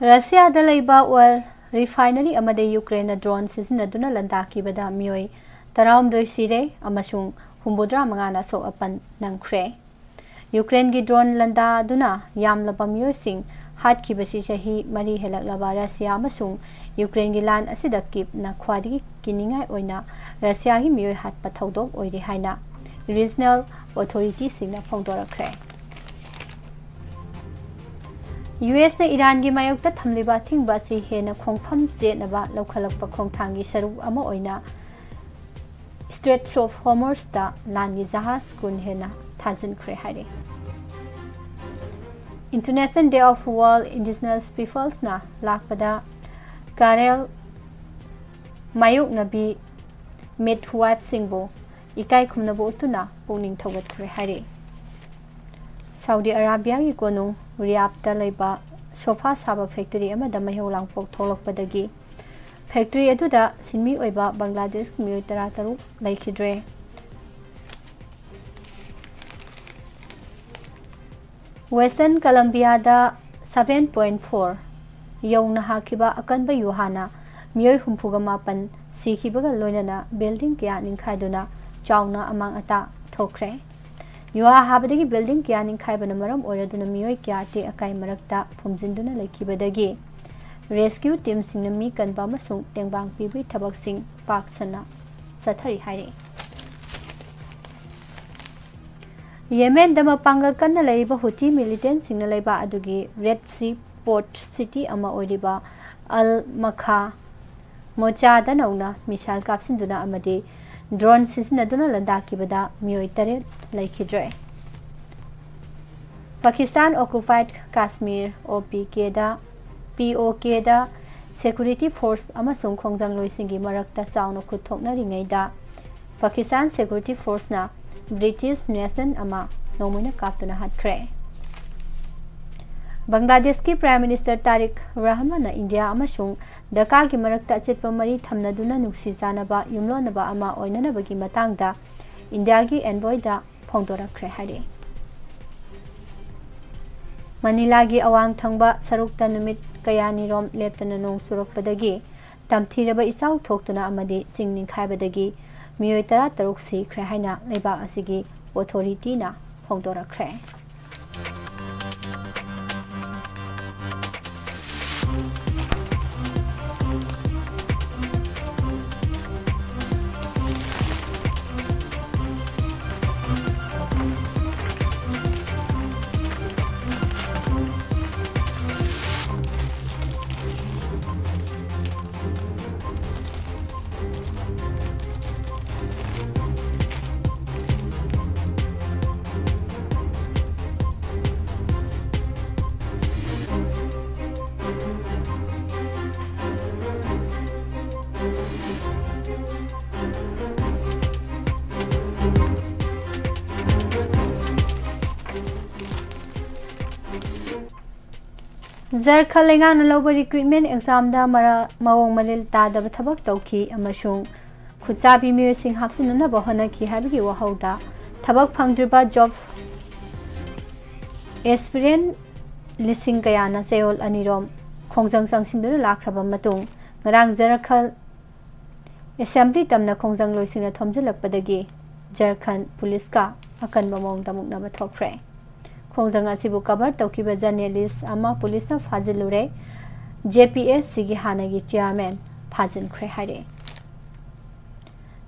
ꯔꯁꯤꯌꯥꯗ ꯂꯩꯕ oil ꯔꯤꯐꯥꯏꯅꯔꯤ ꯑꯃꯗ ꯌꯨꯀ꯭ꯔꯦꯟꯅ drone ꯁꯤꯖꯤꯟꯅꯗꯨꯅ ꯂꯥꯟꯗꯥꯈꯤꯕꯗ ꯃꯤꯑꯣꯏ 19 ꯁꯤꯔꯦ ꯑꯃꯁꯨꯡ 85ꯅ ꯑꯁꯣꯛ ꯑꯄꯟ ꯅꯪꯈ꯭ꯔꯦ꯫ ꯌꯨꯀ꯭ꯔꯦꯟꯒꯤ drone ꯂꯥꯟꯗꯥꯗꯨꯅ ꯌꯥꯝꯂꯕ ꯃꯤꯑꯣꯏꯁꯤꯡ ꯍꯥꯠꯈꯤꯕꯁꯤ ꯆꯍꯤ 4 ꯍꯦꯜꯂꯛꯂꯕ ꯔꯁꯤꯌꯥ ꯑꯃꯁꯨꯡ ꯌꯨꯀ꯭ꯔꯦꯟꯒꯤ ꯂꯥꯟ ꯑꯁꯤꯗ ꯀꯤꯞꯅ ꯈ꯭ꯋꯥꯏꯗꯒꯤ ꯀꯤꯅꯤꯡꯉꯥꯏ ꯑꯣꯏꯅ ꯔꯁꯤꯌꯥꯒꯤ ꯃꯤꯑꯣꯏ ꯍꯥꯠꯄ ꯊꯧꯗꯣꯛ ꯑꯣꯏꯔꯤ ꯍꯥꯏꯅ ꯔꯤꯖꯅꯦꯜ ꯑꯣꯊꯣꯔꯤꯇꯤꯁꯤꯡꯅ ꯐꯣꯡꯗꯣꯔꯛꯈ꯭ꯔꯦ꯫ ꯌꯨꯑꯦꯁꯅ ꯏꯔꯥꯟꯒꯤ ꯃꯥꯌꯣꯛꯇ ꯊꯝꯂꯤꯕ ꯑꯊꯤꯡꯕ ꯑꯁꯤ ꯍꯦꯟꯅ ꯈꯣꯡꯐꯝ ꯆꯦꯠꯅꯕ ꯂꯧꯈꯠꯂꯛꯄ ꯈꯣꯡꯊꯥꯡꯒꯤ ꯁꯔꯨꯛ ꯑꯃ ꯑꯣꯏꯅ ꯁ꯭ꯇ꯭ꯔꯦꯠꯁ ꯑꯣꯐ ꯍꯣꯔꯃꯨꯖꯗ ꯂꯥꯟꯒꯤ ꯖꯍꯥꯖ 10 ꯍꯦꯟꯅ ꯊꯥꯖꯤꯟꯈ꯭ꯔꯦ ꯍꯥꯏꯔꯤ꯫ International day of world indigenous ꯄꯤꯄꯜꯁꯅ ꯂꯥꯛꯄꯗ ꯀꯥꯔꯦꯜ ꯃꯥꯌꯣꯛꯅꯕꯤ ꯃꯤꯗꯋꯥꯏꯐꯁꯤꯡꯕꯨ ꯏꯀꯥꯏ ꯈꯨꯝꯅꯕ ꯎꯠꯇꯨꯅ ꯄꯨꯛꯅꯤꯡ ꯊꯧꯒꯠꯈ꯭ꯔꯦ ꯍꯥꯏꯔꯤ꯫ ꯁꯥꯎꯗꯤ ꯑꯔꯥꯕꯤꯌꯥꯒꯤ ꯀꯣꯅꯨꯡ ꯔꯤꯌꯥꯗꯇ ꯂꯩꯕ ꯁꯣꯐꯥ ꯁꯥꯕ ꯐꯦꯛꯇꯔꯤ ꯑꯃꯗ ꯃꯩꯍꯧ ꯂꯥꯡꯄꯣꯛ ꯊꯣꯛꯂꯛꯄꯗꯒꯤ ꯐꯦꯛꯇꯔꯤ ꯑꯗꯨꯗ ꯁꯤꯟꯃꯤ ꯑꯣꯏꯕ ꯕꯪꯒ꯭ꯂꯥꯗꯦꯁꯀꯤ ꯃꯤꯑꯣꯏ 13 ꯂꯩꯈꯤꯗ꯭ꯔꯦ꯫ ꯋꯦꯁꯇꯔꯟ ꯀꯂꯝꯕꯤꯌꯥꯗ 7.4 ꯌꯧꯅ ꯍꯥꯈꯤꯕ ꯑꯀꯟꯕ ꯌꯨꯍꯥꯅ ꯃꯤꯑꯣꯏ 69 ꯁꯤꯈꯤꯕꯒ ꯂꯣꯏꯅꯅ ꯕꯤꯜꯗꯤꯡ ꯀꯌꯥ ꯅꯤꯡꯈꯥꯏꯗꯨꯅ ꯆꯥꯎꯅ ꯑꯃꯥꯡ ꯑꯇꯥ ꯊꯣꯛꯈ꯭ꯔꯦ꯫ ꯌꯨꯍꯥ ꯍꯥꯕꯗꯒꯤ ꯕꯤꯜꯗꯤꯡ ꯀꯌꯥ ꯅꯤꯡꯈꯥꯏꯕꯅ ꯃꯔꯝ ꯑꯣꯏꯔꯗꯨꯅ ꯃꯤꯑꯣꯏ ꯀꯌꯥ ꯑꯇꯦꯛ ꯑꯀꯥꯏ ꯃꯔꯛꯇ ꯐꯨꯝꯖꯤꯟꯗꯨꯅ ꯂꯩꯈꯤꯕꯗꯒꯤ ꯔꯦꯁꯀ꯭ꯌꯨ ꯇꯤꯝꯁꯤꯡꯅ ꯃꯤ ꯀꯟꯕ ꯑꯃꯁꯨꯡ ꯇꯦꯡꯕꯥꯡ ꯄꯤꯕꯒꯤ ꯊꯕꯛꯁꯤꯡ ꯄꯥꯛ ꯁꯟꯅ ꯆꯠꯊꯔꯤ ꯍꯥꯏꯔꯤ꯫ ꯌꯦꯃꯦꯟꯗ ꯃꯄꯥꯡꯒꯜ ꯀꯟꯅ ꯂꯩꯔꯤꯕ ꯍꯨꯇꯤ ꯃꯤꯂꯤꯇꯦꯟꯠꯁꯤꯡꯅ ꯂꯩꯕꯥꯛ ꯑꯗꯨꯒꯤ ꯔꯦꯗ ꯁꯤ ꯄꯣꯔꯠ ꯁꯤꯇꯤ ꯑꯃ ꯑꯣꯏꯔꯤꯕ ꯑꯜ ꯃꯈꯥ ꯃꯣꯆꯥꯗ ꯅꯧꯅ ꯃꯤꯁꯥꯏꯜ ꯀꯥꯞꯁꯤꯟꯗꯨꯅ ꯑꯃꯗꯤ ꯗ꯭ꯔꯣꯟ ꯁꯤꯖꯤꯟꯅꯗꯨꯅ ꯂꯥꯟꯗꯥꯈꯤꯕꯗ ꯃꯤꯑꯣꯏ 8 ꯂꯩꯈꯤꯗ꯭ꯔꯦ꯫ ꯄꯥꯀꯤꯁꯇꯥꯟ ꯑꯣꯀꯨꯄꯥꯏꯗ ꯀꯥꯁꯃꯤꯔ POKꯗ ꯁꯦꯀꯨꯔꯤꯇꯤ ꯐꯣꯔꯁ ꯑꯃꯁꯨꯡ ꯈꯣꯡꯖꯪꯂꯣꯏꯁꯤꯡꯒꯤ ꯃꯔꯛꯇ ꯆꯥꯎꯅ ꯈꯨꯠ ꯊꯣꯛꯅꯔꯤꯉꯩꯗ ꯄꯥꯀꯤꯁꯇꯥꯟ ꯁꯦꯀꯨꯔꯤꯇꯤ ꯐꯣꯔꯁꯅ ꯕ꯭ꯔꯤꯇꯤꯁ ꯅꯦꯁꯅꯦꯜ ꯑꯃ ꯅꯣꯡꯃꯩꯅ ꯀꯥꯞꯇꯨꯅ ꯍꯥꯠꯈ꯭ꯔꯦ꯫ ꯕꯪꯒ꯭ꯂꯥꯗꯦꯁꯀꯤ ꯄ꯭ꯔꯥꯏꯝ ꯃꯤꯅꯤꯁꯇꯔ ꯇꯥꯔꯤꯛ ꯔꯍꯃꯟꯅ ꯏꯟꯗꯤꯌꯥ ꯑꯃꯁꯨꯡ ꯙꯥꯀꯥꯒꯤ ꯃꯔꯛꯇ ꯑꯆꯦꯠꯄ ꯃꯔꯤ ꯊꯝꯅꯗꯨꯅ ꯅꯨꯡꯁꯤ ꯆꯥꯟꯅꯕ ꯌꯨꯝꯂꯣꯟꯅꯕ ꯑꯃ ꯑꯣꯏꯅꯅꯕꯒꯤ ꯃꯇꯥꯡꯗ ꯏꯟꯗꯤꯌꯥꯒꯤ ꯑꯦꯟꯚꯣꯏꯗ ꯐꯣꯡꯗꯣꯔꯛꯈ꯭ꯔꯦ ꯍꯥꯏꯔꯤ꯫ ꯃꯅꯤꯂꯥꯒꯤ ꯑꯋꯥꯡ ꯊꯪꯕ ꯁꯔꯨꯛꯇ ꯅꯨꯃꯤꯠ ꯀꯌꯥꯅꯤꯔꯣꯝ ꯂꯦꯞꯇꯅ ꯅꯣꯡ ꯆꯨꯔꯛꯄꯗꯒꯤ ꯇꯝꯊꯤꯔꯕ ꯏꯆꯥꯎ ꯊꯣꯛꯇꯨꯅ ꯑꯃꯗꯤ ꯆꯤꯡ ꯅꯤꯡꯈꯥꯏꯕꯗꯒꯤ ꯃꯤꯑꯣꯏ 13 ꯁꯤꯈ꯭ꯔꯦ ꯍꯥꯏꯅ ꯂꯩꯕꯥꯛ ꯑꯁꯤꯒꯤ ꯑꯣꯊꯣꯔꯤꯇꯤꯅ ꯐꯣꯡꯗꯣꯔꯛꯈ꯭ꯔꯦ꯫ ꯖꯔꯈꯟ ꯂꯩꯉꯥꯛꯅ ꯂꯧꯕ ꯔꯤꯀ꯭ꯔꯨꯏꯠꯃꯦꯟꯠ ꯑꯦꯛꯖꯥꯝꯗ ꯃꯑꯣꯡ ꯃꯔꯤꯜ ꯇꯥꯗꯕ ꯊꯕꯛ ꯇꯧꯈꯤ ꯑꯃꯁꯨꯡ ꯈꯨꯠꯆꯥꯕꯤ ꯃꯤꯑꯣꯏꯁꯤꯡ ꯍꯥꯞꯆꯤꯟꯅꯅꯕ ꯍꯣꯠꯅꯈꯤ ꯍꯥꯏꯕꯒꯤ ꯋꯥꯍꯧꯗ ꯊꯕꯛ ꯐꯪꯗ꯭ꯔꯤꯕ ꯖꯣꯕ ꯑꯦꯁꯄꯤꯔꯦꯟꯠ ꯂꯤꯁꯤꯡ ꯀꯌꯥꯅ ꯆꯌꯣꯜ 2ꯔꯣꯝ ꯈꯣꯡꯖꯪ ꯆꯪꯁꯤꯟꯗꯨꯅ ꯂꯥꯛꯈ꯭ꯔꯕ ꯃꯇꯨꯡ ꯉꯔꯥꯡ ꯖꯔꯈꯟ ꯑꯦꯁꯦꯝꯕ꯭ꯂꯤ ꯇꯝꯅ ꯈꯣꯡꯖꯪꯂꯣꯏꯁꯤꯡꯅ ꯊꯣꯝꯖꯤꯜꯂꯛꯄꯗꯒꯤ ꯖꯔꯈꯟ ꯄꯨꯂꯤꯁꯀ ꯑꯀꯟꯕ ꯃꯑꯣꯡꯗ ꯃꯨꯛꯅꯕ ꯊꯣꯛꯈ꯭ꯔꯦ꯫ ꯈꯣꯡꯖꯪ ꯑꯁꯤꯕꯨ ꯀꯚꯔ ꯇꯧꯈꯤꯕ ꯖꯔꯅꯦꯂꯤꯁꯠ ꯑꯃ ꯄꯨꯂꯤꯁꯅ ꯐꯥꯖꯤꯜꯂꯨꯔꯦ꯫ JPSCꯒꯤ ꯍꯥꯟꯅꯒꯤ ꯆꯦꯌꯔꯃꯦꯟ ꯐꯥꯖꯤꯟꯈ꯭ꯔꯦ ꯍꯥꯏꯔꯤ꯫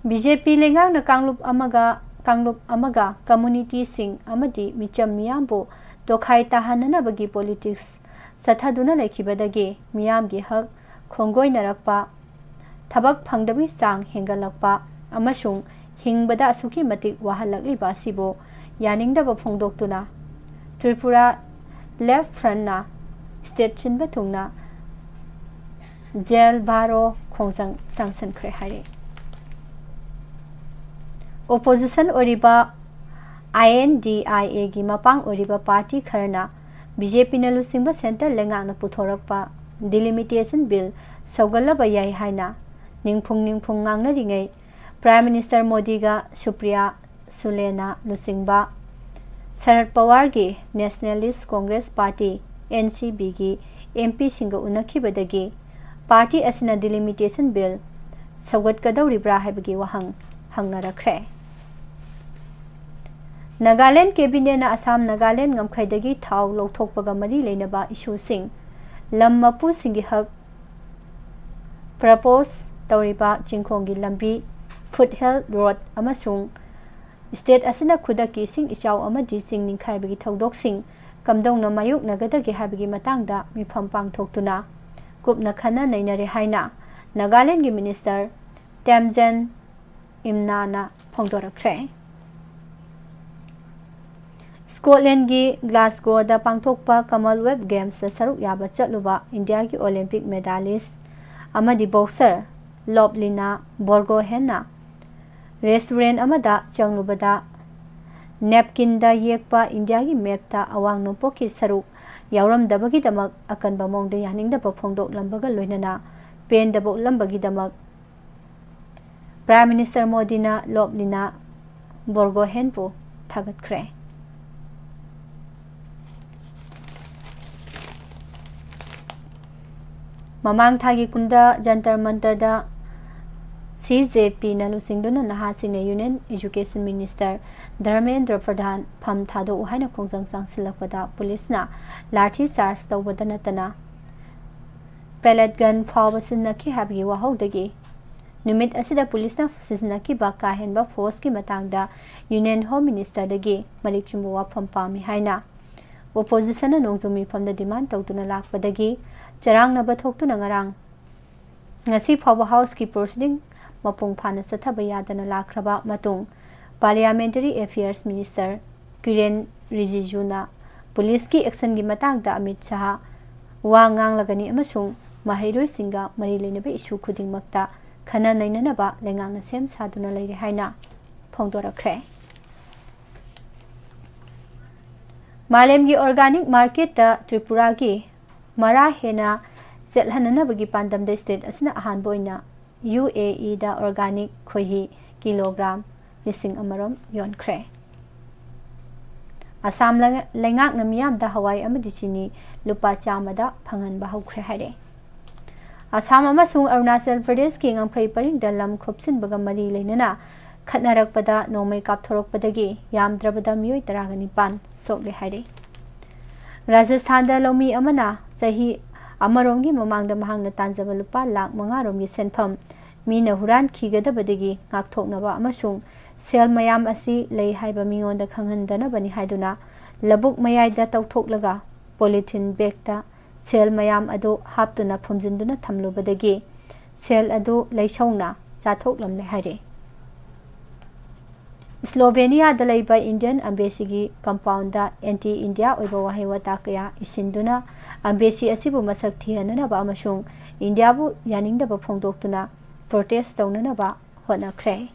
BJP ꯂꯩꯉꯥꯛꯅ ꯀꯥꯡꯂꯨꯞ ꯑꯃꯒ ꯀꯝꯃꯨꯅꯤꯇꯤꯁꯤꯡ ꯑꯃꯗꯤ ꯃꯤꯆꯝ ꯃꯤꯌꯥꯝꯕꯨ ꯇꯣꯈꯥꯏ ꯇꯥꯍꯟꯅꯅꯕꯒꯤ ꯄꯣꯂꯤꯇꯤꯛꯁ ꯆꯠꯊꯗꯨꯅ ꯂꯩꯈꯤꯕꯗꯒꯤ ꯃꯤꯌꯥꯝꯒꯤ ꯍꯛ ꯈꯣꯡꯒꯣꯏꯅꯔꯛꯄ, ꯊꯕꯛ ꯐꯪꯗꯕꯒꯤ ꯆꯥꯡ ꯍꯦꯟꯒꯠꯂꯛꯄ ꯑꯃꯁꯨꯡ ꯍꯤꯡꯕꯗ ꯑꯁꯨꯛꯀꯤ ꯃꯇꯤꯛ ꯋꯥꯍꯜꯂꯛꯂꯤꯕ ꯑꯁꯤꯕꯨ ꯌꯥꯅꯤꯡꯗꯕ ꯐꯣꯡꯗꯣꯛꯇꯨꯅ ꯇ꯭ꯔꯤꯄꯨꯔꯥ ꯂꯦꯐꯠ ꯐ꯭ꯔꯟꯠꯅ ꯁ꯭ꯇꯦꯠ ꯁꯤꯟꯕ ꯊꯨꯡꯅ ꯖꯦꯜ ꯕꯥꯔꯣ ꯈꯣꯡꯖꯪ ꯆꯪꯁꯤꯟꯈ꯭ꯔꯦ ꯍꯥꯏꯔꯤ꯫ ꯑꯣꯄꯣꯖꯤꯁꯟ ꯑꯣꯏꯔꯤꯕ INDIAꯒꯤ ꯃꯄꯥꯡ ꯑꯣꯏꯔꯤꯕ ꯄꯥꯔꯇꯤ ꯈꯔꯅ BJPꯅ ꯂꯨꯆꯤꯡꯕ ꯁꯦꯟꯇꯔ ꯂꯩꯉꯥꯛꯅ ꯄꯨꯊꯣꯔꯛꯄ ꯗꯤꯂꯤꯃꯤꯇꯦꯁꯟ ꯕꯤꯜ ꯁꯧꯒꯠꯂꯕ ꯌꯥꯏ ꯍꯥꯏꯅ ꯅꯤꯡꯐꯨꯡ ꯉꯥꯡꯅꯔꯤꯉꯩ ꯄ꯭ꯔꯥꯏꯝ ꯃꯤꯅꯤꯁꯇꯔ ꯃꯣꯗꯤꯒ ꯁꯨꯄ꯭ꯔꯤꯌꯥ ꯁꯨꯂꯦꯅ ꯂꯨꯆꯤꯡꯕ ꯁꯔꯗ ꯄꯋꯥꯔꯒꯤ ꯅꯦꯁꯅꯦꯂꯤꯁꯠ ꯀꯣꯡꯒ꯭ꯔꯦꯁ ꯄꯥꯔꯇꯤ NCPꯒꯤ MP singa unakibadagi party asina delimitation bill sawgatkadawribra haibagi wahang hangnarakre. Nagaland cabinet na Assam Nagaland ngamkhaidagi thau lawthokpaga mari leinaba issue sing lam mapu singi hak propose tawriba chingkhongi lambi foothill road amasung state asina khudaki sing ichau amadi sing ningkhaibagi thodok sing kamdongna mayuk nagadagi habagi matangda mifam pangthoktuna kupna khana nainare haina Nagaland gi minister Tamjen Imnana phongdorakre. Scotland gi Glasgow da pangthokpa Commonwealth Games da saruk yaba chatluba India gi Olympic medalist amadi boxer Loblina Borgohenna restaurant amada changlubada napkin da yekpa India gi map ta awang nopoki saruk yawram dabagi damak akan bamong da yaning da phongdok lambaga loinana pen da bok lambagi damak Prime Minister Modi na Loblina Borgohen po thagatkre. Mamang thagi kunda jantar mantar da CJP na lusingduna nahasing na Union Education Minister Dharmendra Pradhan pham thado uhaina khongjang sangsilakpada police na lathi charge tawbada natana pellet gun phawbasin nakhi habgi wahogdagi numit asida police na siznaki ba kahen ba force ki matangda Union Home Minister dagi malik chumbu wapham pami haina opposition na nongzumi pham da demand tawtuna lakpadagi charang na bathoktu na ngarang ngasi phawa house ki proceeding mapung phana sathaba yadana lakraba matung parliamentary affairs minister Kiren Rijiju na police ki action gi matang da Amit Shah wa ngang lagani amasung mahairoi singa mari leinabe issue khuding makta khana nainanaba lengang na sem saduna leire haina phongdorakre. Malem gi organic market da Tripura gi mara hena selhananabagi pandam da state asina ahan boina UAE da organic khohi kilogram lising amarom yonkre. Assam lengak na miyam da Hawaii amadi chini lupa chamada phangan bahukre haire. Assam amasung Arunachal Pradesh ki ngamkhai paring dalam khopsin baga mari leinana khatnarakpada nomai kapthorokpadagi yamdrabada miyoi 19 sokle haire. Rajasthan da lomi amana sahi amarongi mamangda mahangna tanjaba lupa lakh 5 romgi senpham mina huran khigadabadagi ngakthoknaba amasung sel mayam asi lei haiba mingonda khanghandana bani haiduna labuk mayaida tawthoklaga polythene bag ta sel mayam adu haptuna phumjinduna thamlubadagi sel adu leisongna chathoklam le haire. Slovenia da leiba Indian embassy gi compound da anti India oiba wahewata kaya isinduna embassy asibu masak thianana ba amasung India bu yaningda ba phongdoktuna protest tawnana ba honakre.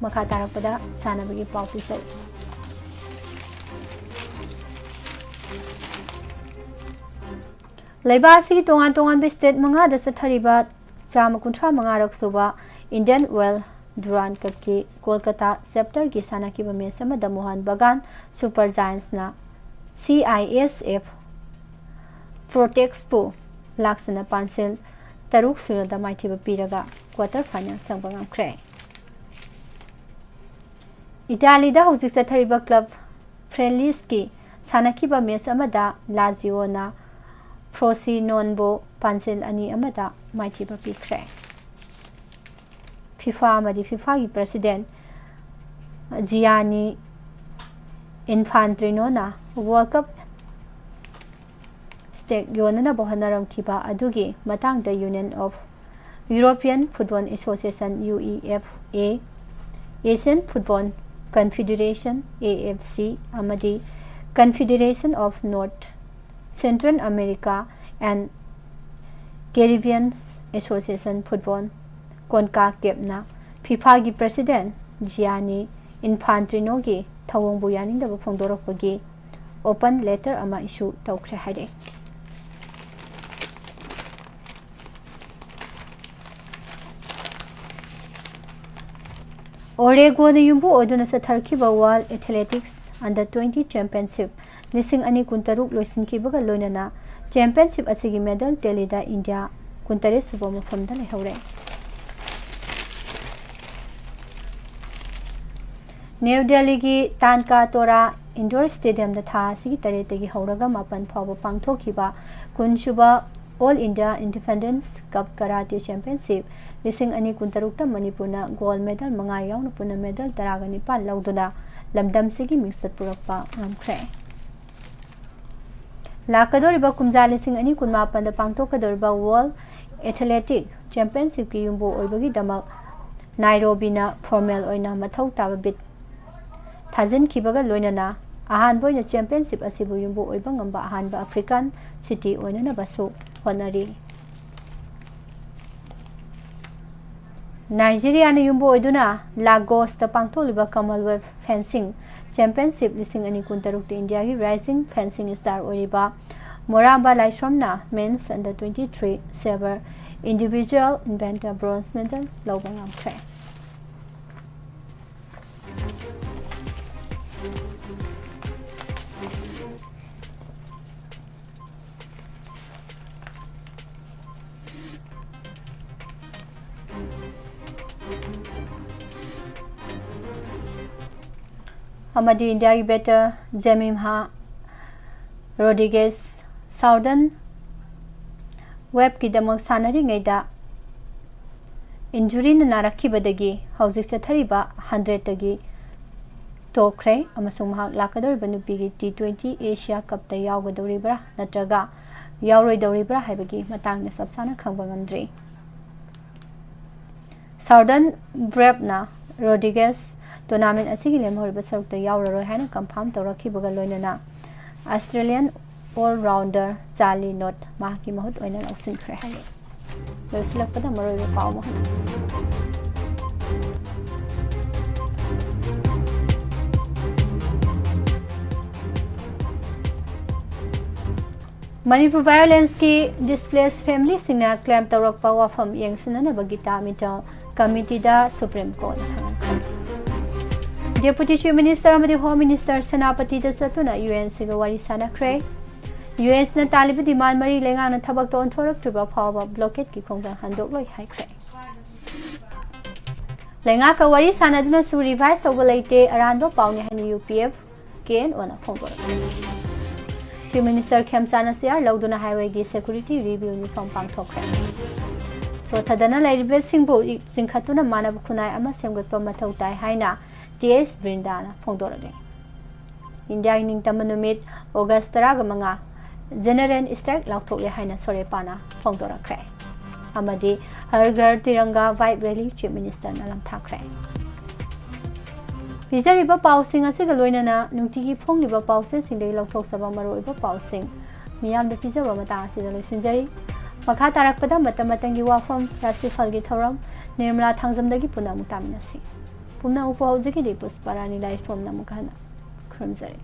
Makha tarakpada sanabagi pawpisai. Leiba asigi tongan be state manga da sathariba chama kunthra manga raksuba Indian Well Durant Cup ki Kolkata chapter ki sanaki ba match amada Mohan Bagan Super Giants na CISF Protects po laksana pansel taruk suyoda maithiba piraga quarter final sangba ngamkre. Italy da hojik sathariba club friendlies ki sanaki ba match amada Lazio na Frosinone pansel ani amada maithiba pikre. FIFA amadi FIFA ki president Gianni Infantino na World Cup stake yonana bohanaram kiba adugi matang the Union of European Football Association UEFA, Asian Football Confederation AFC amadi Confederation of North Central America and Caribbean Association Football CONCACAF na FIFA gi president Gianni Infantino gi thawongbu yaningdaba phongdorakpagi open letter ama issue tawkhre haire. Oregon yumbu oduna satharkiba World Athletics Under 20 Championship ꯂꯤꯁꯤꯡ ꯑꯅꯤ ꯀꯨꯟꯇꯔꯨꯛ ꯂꯣꯏꯁꯤꯟꯈꯤꯕꯒ ꯂꯣꯏꯅꯅ championship ꯑꯁꯤꯒꯤ medal ꯇꯦꯂꯤꯗ India kuntaret suba mafamda leihore. New Delhi gi Tanka Tora Indoor Stadium da tha sigi taret gi horaga mapan phawba pangthokhiba kunsuba All India Independence Cup Karate Championship lising ani kuntaruk ta Manipurna gold medal manga yauna puna medal taraga nipal lauduna lamdam sigi mixed purakpa ngamkhre. Lakadoriba kumja lising ani kunma panda pangthokadoriba World Athletic Championship ki yumbo oibagi damak Nairobi na formal oina mathau taba bit thazin kibaga loinana ahan boina championship asibu yumbo oiba ngamba ahan ba African city oina na basu honari. Nigeria na yumbo oiduna Lagos ta pangtholiba Commonwealth Fencing Championship lising ani kuntaruk te India gi rising fencing star oiba Moramba Laishamna men's under 23 silver individual inventor bronze medal lawba ngamkhre. Amadi India ki better Jemimha Rodriguez Southern Web ki damak sanari ngaida injury na narakhibadagi hauzik se thariba 100 tagi tokre amasung mahak lakadoriba nupigi T20 Asia Cup ta yawgadoribra natraga yawroidoribra haibagi matangna sabsana khangba ngamdri. Southern Web na Rodriguez tournament asigi lemhoriba sarukta yawraroi haina confirm torakhibaga loinana Australian all-rounder Charlie Not mahaki mahut oina lausin khre hai loislakpada maroi ba paw mahut Manipur violence ki displaced family singna claim tawrakpa wafam yengsina bagita mita committee da Supreme Court Deputy Chief Minister amadi Home Minister Senapati da satuna UN siga wari sana khre US na talibu demand mari lenga na thabak to onthorak tuba phawa blockade ki khongda handok loi hai khre lenga ka wari sana duna su revise over laite arando pawni hani UPF ken ona khongor Chief Minister Khemchana Siar lauduna highway gi security review ni pang thokre so thadana laibe singbo singkhatuna manab khunai ama semgatpa mathau tai haina TS Brindana phongdorade India ning tamanumit August 15 General Strike Lauthokle haina Sorepana phongdorakre amadi Har Ghar Tiranga Vibe Rally Chief Minister nalam thakre Pizariba pausing asiga loinana nungtigi phongliba pause singdei lauthok saba maroiba pausing miyamda pizaba mata asida loisinjari makha tarakpada matamatangi wafam rasi phalgi thoram nirmala thangjamdagi punam taminasi pumna upo haujiki de pusparani life from namukana khramjari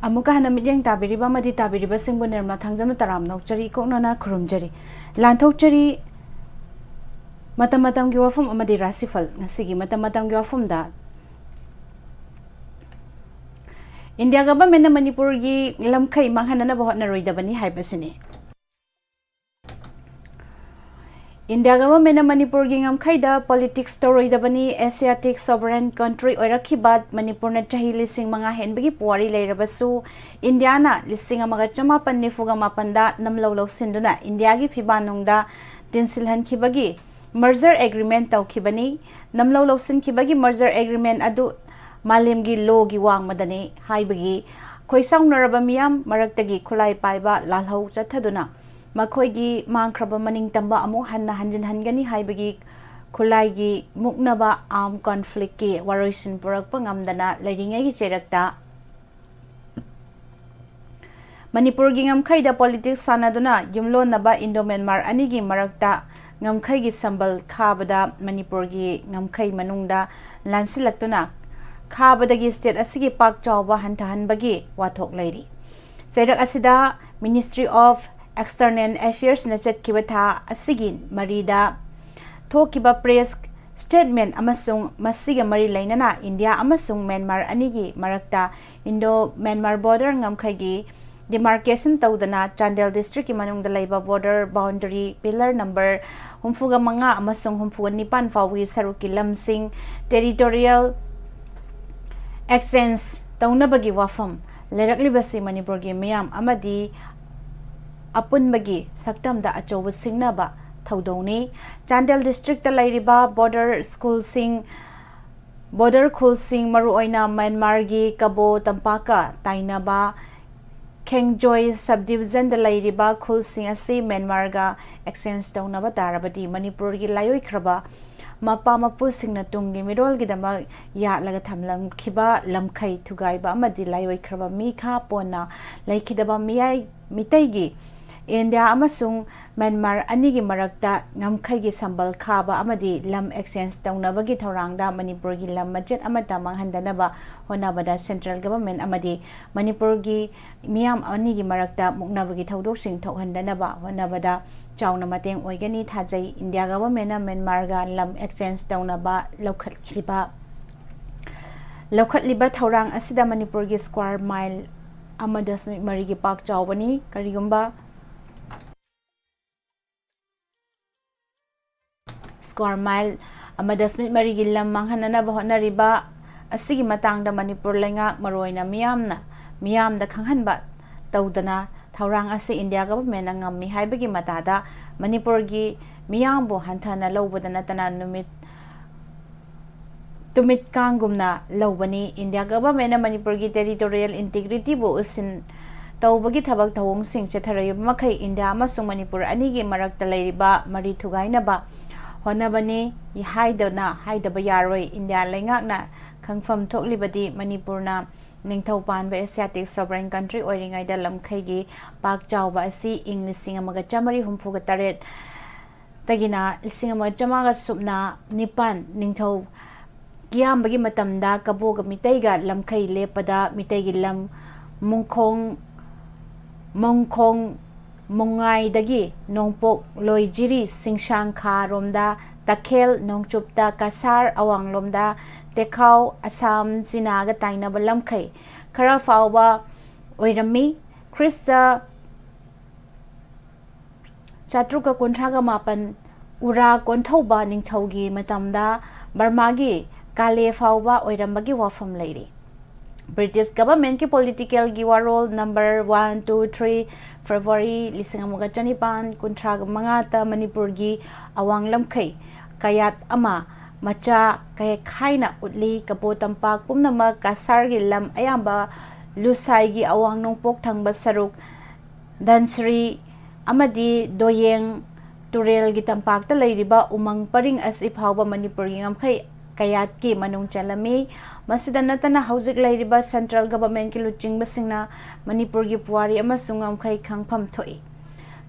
अमुका हना मियेंग ताबिरिबा मदि ताबिरिबा सिंगबो निर्मला थांजम तराम नौचरी कोकनना खुरुमजरी लांथौचरी मतम मतम की वफम अमदि राशिफल ngasi gi मतम मतम की वफम दा इंडिया गवर्नमेंट मणिपुर की लमखै मांगहनना बहना रोइदबनी हाइबसिने इंडिया गवर्नमेंट मणिपुर की ngमखैदा पॉलिटिक्स तौरोइदबनी एशियाटिक सॉवरेन कंट्री ओइरखिबा मणिपुर न चाही लिसिंग मंगा हेनबगी पुवारी लेरबसु इंडिया ना लिसिंग अमगा चमापन निफुगा मापनदा नमलौलौ सिंदुना इंडिया की फिबानुंगदा तिनसिलहनखिबगी मर्जर एग्रीमेंट तौखिबनी नमलौलौ सिनखिबगी मर्जर एग्रीमेंट अदु मालेमगी लो की वांगमदने हाइबगी खोइसाउनरबा मियाम मरक्तगी खुलाई पाइबा लालहौ चथदुना मखोइगी मांगख्रबा मनिंग तंबा अमु हन्ना हंजिन हनगनी हाइबगी खुलाइगी मुक्नबा आर्म कॉन्फ्लिक्ट की वारोइसिन पुरकपा ngamdana लेरिंगेगी चेरक्ता मणिपुर की ngमखैदा पॉलिटिक्स सानादुना युमलोनबा इंडो म्यांमार अनिगी मरक्ता ngमखैगी संबल खाबदा मणिपुर की ngमखै मनुंगदा लानसिलक्तुना खाबदगी स्टेट असिगी पाक चावबा हंथहनबगी वाथोक लेरी चेरक असिदा मिनिस्ट्री ऑफ एक्सटर्नल अफेयर्स न चटकिबा था असिगी मरीदा थोकिबा प्रेस स्टेटमेंट अमसुंग मसिगा मरी लेनना इंडिया अमसुंग म्यांमार अनिगी मरक्ता इंडो म्यांमार बॉर्डर ngमखैगी डिमार्केशन तौदना चांदेल डिस्ट्रिक्ट की मनुंगदा लेबा बॉर्डर बाउंड्री पिलर नंबर 35 अमसुंग 39 फाउगी सरुकी लमसिंग टेरिटोरियल एक्सचेंज तौनबगी वाफम लेरकलिबसी मणिपुर की मियाम अमदी अपुनबगी सक्तमदा अचौब सिंगनबा थौदौनी चांदेल डिस्ट्रिक्ट लेरिबा बॉर्डर स्कूल सिंग बॉर्डर खुल सिंग मरुओइना म्यांमार की कबो तंपाका ताइनबा खेंगजोय सब डिवीजन द लेरिबा खुल सिंग असी म्यांमार गा एक्सचेंज तौनबा तारबदी मणिपुर की लायोइख्रबा मपा मपु सिंगना तुंगी मिरोल की दमा यालगा थमलम खिबा लमखै थुगाइबा अमदि लायोइख्रबा मिखा पोना लैखिदबा मियाई मितैगी इंडिया अमसुंग म्यांमार अनिगी मरक्ता ngमखैगी संबल खाबा अमदि लम एक्सचेंज तौनबगी थौरांगदा मणिपुर की लम मचेत अमता मांगहनदनबा होनाबदा सेंट्रल गवर्नमेंट अमदि मणिपुर की मियाम अनिगी मरक्ता मुक्नबगी थौदोकसिंग थौहनदनबा होनाबदा चाउना मतेंग ओइगनी थाजै इंडिया गवर्नमेंट म्यांमार गा लम एक्सचेंज तौनबा लौखटलिबा थौरांग असिदा मणिपुर की स्क्वायर माइल अमदा मरी की पाक चावबनी करिगुंबा स्क्वायर माइल अमदस्मित मरी की लम मांगहनना बहनरिबा असिगी मतंगदा मणिपुर लेंगा मरोइना मियामदा खंगहनबा तौदना थौरांग असे इंडिया गवर्नमेंट ngami हाइबगी मतादा मणिपुर की मियामबो हंथना लौबदा नतना तुमित कांगुमना लौबनी इंडिया गवर्नमेंट मणिपुर की टेरिटोरियल इंटीग्रिटी बो उसिन तौबगी थबक थवोंग सिंग चथरयब मखै इंडिया अमसुंग मणिपुर अनिगी मरक्ता लेरिबा मरी थुगाइनबा होनबनी हाइदबा यारोय India लेंगाकना खंगफम थोकलिबदी मणिपुरना Ningthou Panba Asiatic sovereign country ओइरिंगाइदा लमखैगी पाक चावबा असि इंग लिसिंग अमगा चमरी हुमफुगा तरेट तगिना लिसिंग अमगा चमागा सुपना निपान निंगथौ कियामबगी मतमदा कबोगा मितैगा लमखै लेपदा मितैगी लम मुंगखोंग मुंगाइदगी नोंपोक लोइजिरी सिंगशांग खा रोमदा तखेल नोंगचुपता कासार अवांग लोमदा तेखाव असम जिनागा ताइनबा लमखै खरा फावबा ओइरमी ख्रिस्ता चात्रुका कुंथ्रागा मापन उरा कोंथौबा निंगथौगी मतमदा बर्मागी काले फावबा ओइरमबगी वाफम लेरी ब्रिटिश गवर्नमेंट की पॉलिटिकल की वारोल नंबर 1, 2, 3 फरवरी लिसिंग अमुगा चनिपान कुंथ्राग मंगाता मणिपुर की अवांग लमखै कयात अमा मचा कय खाइना उतली कपो तंपाक पुमनमक कासार की लम अयाबा लुसाई की अवांग नोंपोक थंगबा सरुक धनश्री अमदी दोयेंग तुरेल की तंपाक लेरिबा उमंग परिंग असि फावबा मणिपुर की ngमखै कयात की मनुंग चलमी मसिदा नतना हौजिक लेरिबा सेंट्रल गवर्नमेंट की लुचिंगबसिंगना मणिपुर की पुवारी अमसुंग ngमखै खंगफम थोई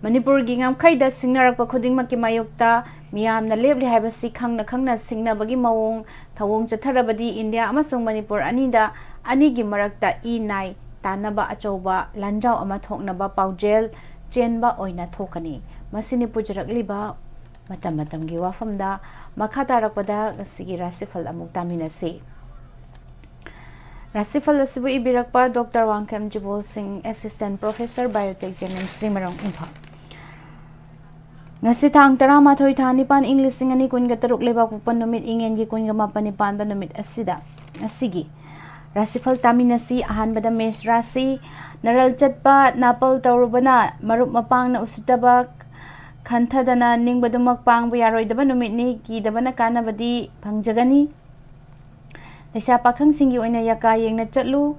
मणिपुर की ngमखैदा सिंगनरकपा खुदिंगमकी मायोक्ता मियामना लेबली हाइबसी खंगना खंगना सिंगनबगी मवोंग थवोंग चथरबदी इंडिया अमसुंग मणिपुर अनिदा अनिगी मरक्ता ई नाई ꯇꯥꯟꯅꯕ ꯑꯆꯧꯕ ꯂꯥꯟꯖꯥꯎ ꯑꯃ ꯊꯣꯛꯅꯕ ꯄꯥꯎꯖꯦꯜ ꯆꯦꯟꯕ ꯑꯣꯏꯅ ꯊꯣꯛꯀꯅꯤ꯫ ꯃꯁꯤꯅꯤ ꯄꯨꯖꯔꯛꯂꯤꯕ ꯃꯇꯝ ꯃꯇꯝꯒꯤ ꯋꯥꯐꯝꯗ ꯃꯈꯥ ꯇꯥꯔꯛꯄꯗ ꯉꯁꯤꯒꯤ ꯔꯥꯁꯤꯐꯜ ꯑꯃꯨꯛ ꯇꯥꯃꯤꯟꯅꯁꯤ꯫ ꯔꯥꯁꯤꯐꯜ ꯑꯁꯤꯕꯨ ꯏꯕꯤꯔꯛꯄ ꯗꯣꯛꯇꯔ ꯋꯥꯡꯈꯦꯝ ꯖꯤꯕꯣꯜ ꯁꯤꯡ, ꯑꯦꯁꯤꯁꯇꯦꯟꯠ ꯄ꯭ꯔꯣꯐꯦꯁꯔ ꯕꯥꯏꯑꯣꯇꯦꯛ ꯖꯦꯅꯤꯝꯁ ꯆꯤꯡꯃꯔꯣꯡ ꯏꯝꯐꯥꯜ꯫ ꯉꯁꯤ ꯇꯥꯡ 13 ꯊꯥ 9 ꯏꯪ 2023 ꯂꯩꯕꯥꯛꯄꯣꯛꯄ ꯅꯨꯃꯤꯠ ꯏꯉꯦꯟꯒꯤ 18 ꯄꯥꯟꯕ ꯅꯨꯃꯤꯠ ꯑꯁꯤꯗ ꯉꯁꯤꯒꯤ ꯔꯥꯁꯤꯐꯜ ꯇꯥꯃꯤꯟꯅꯁꯤ꯫ ꯑꯍꯥꯟꯕꯗ ꯃꯦꯁ ꯔꯥꯁꯤ, ꯅꯔꯜ ꯆꯠꯄ ꯅꯥꯄꯜ ꯇꯧꯔꯨꯕꯅ ꯃꯔꯨꯞ ꯃꯄꯥꯡꯅ ꯎꯁꯤꯠꯇꯕ ꯈꯟꯊꯗꯅ ꯅꯤꯡꯕꯗꯨꯃꯛ ꯄꯥꯡꯕ ꯌꯥꯔꯣꯏꯗꯕ ꯅꯨꯃꯤꯠꯅꯤ, ꯀꯤꯗꯕꯅ ꯀꯥꯟꯅꯕꯗꯤ ꯐꯪꯖꯒꯅꯤ꯫ ꯂꯩꯁꯥ ꯄꯥꯈꯪꯁꯤꯡꯒꯤ ꯑꯣꯏꯅ ꯌꯥꯀꯥ ꯌꯦꯡꯅ ꯆꯠꯂꯨ꯫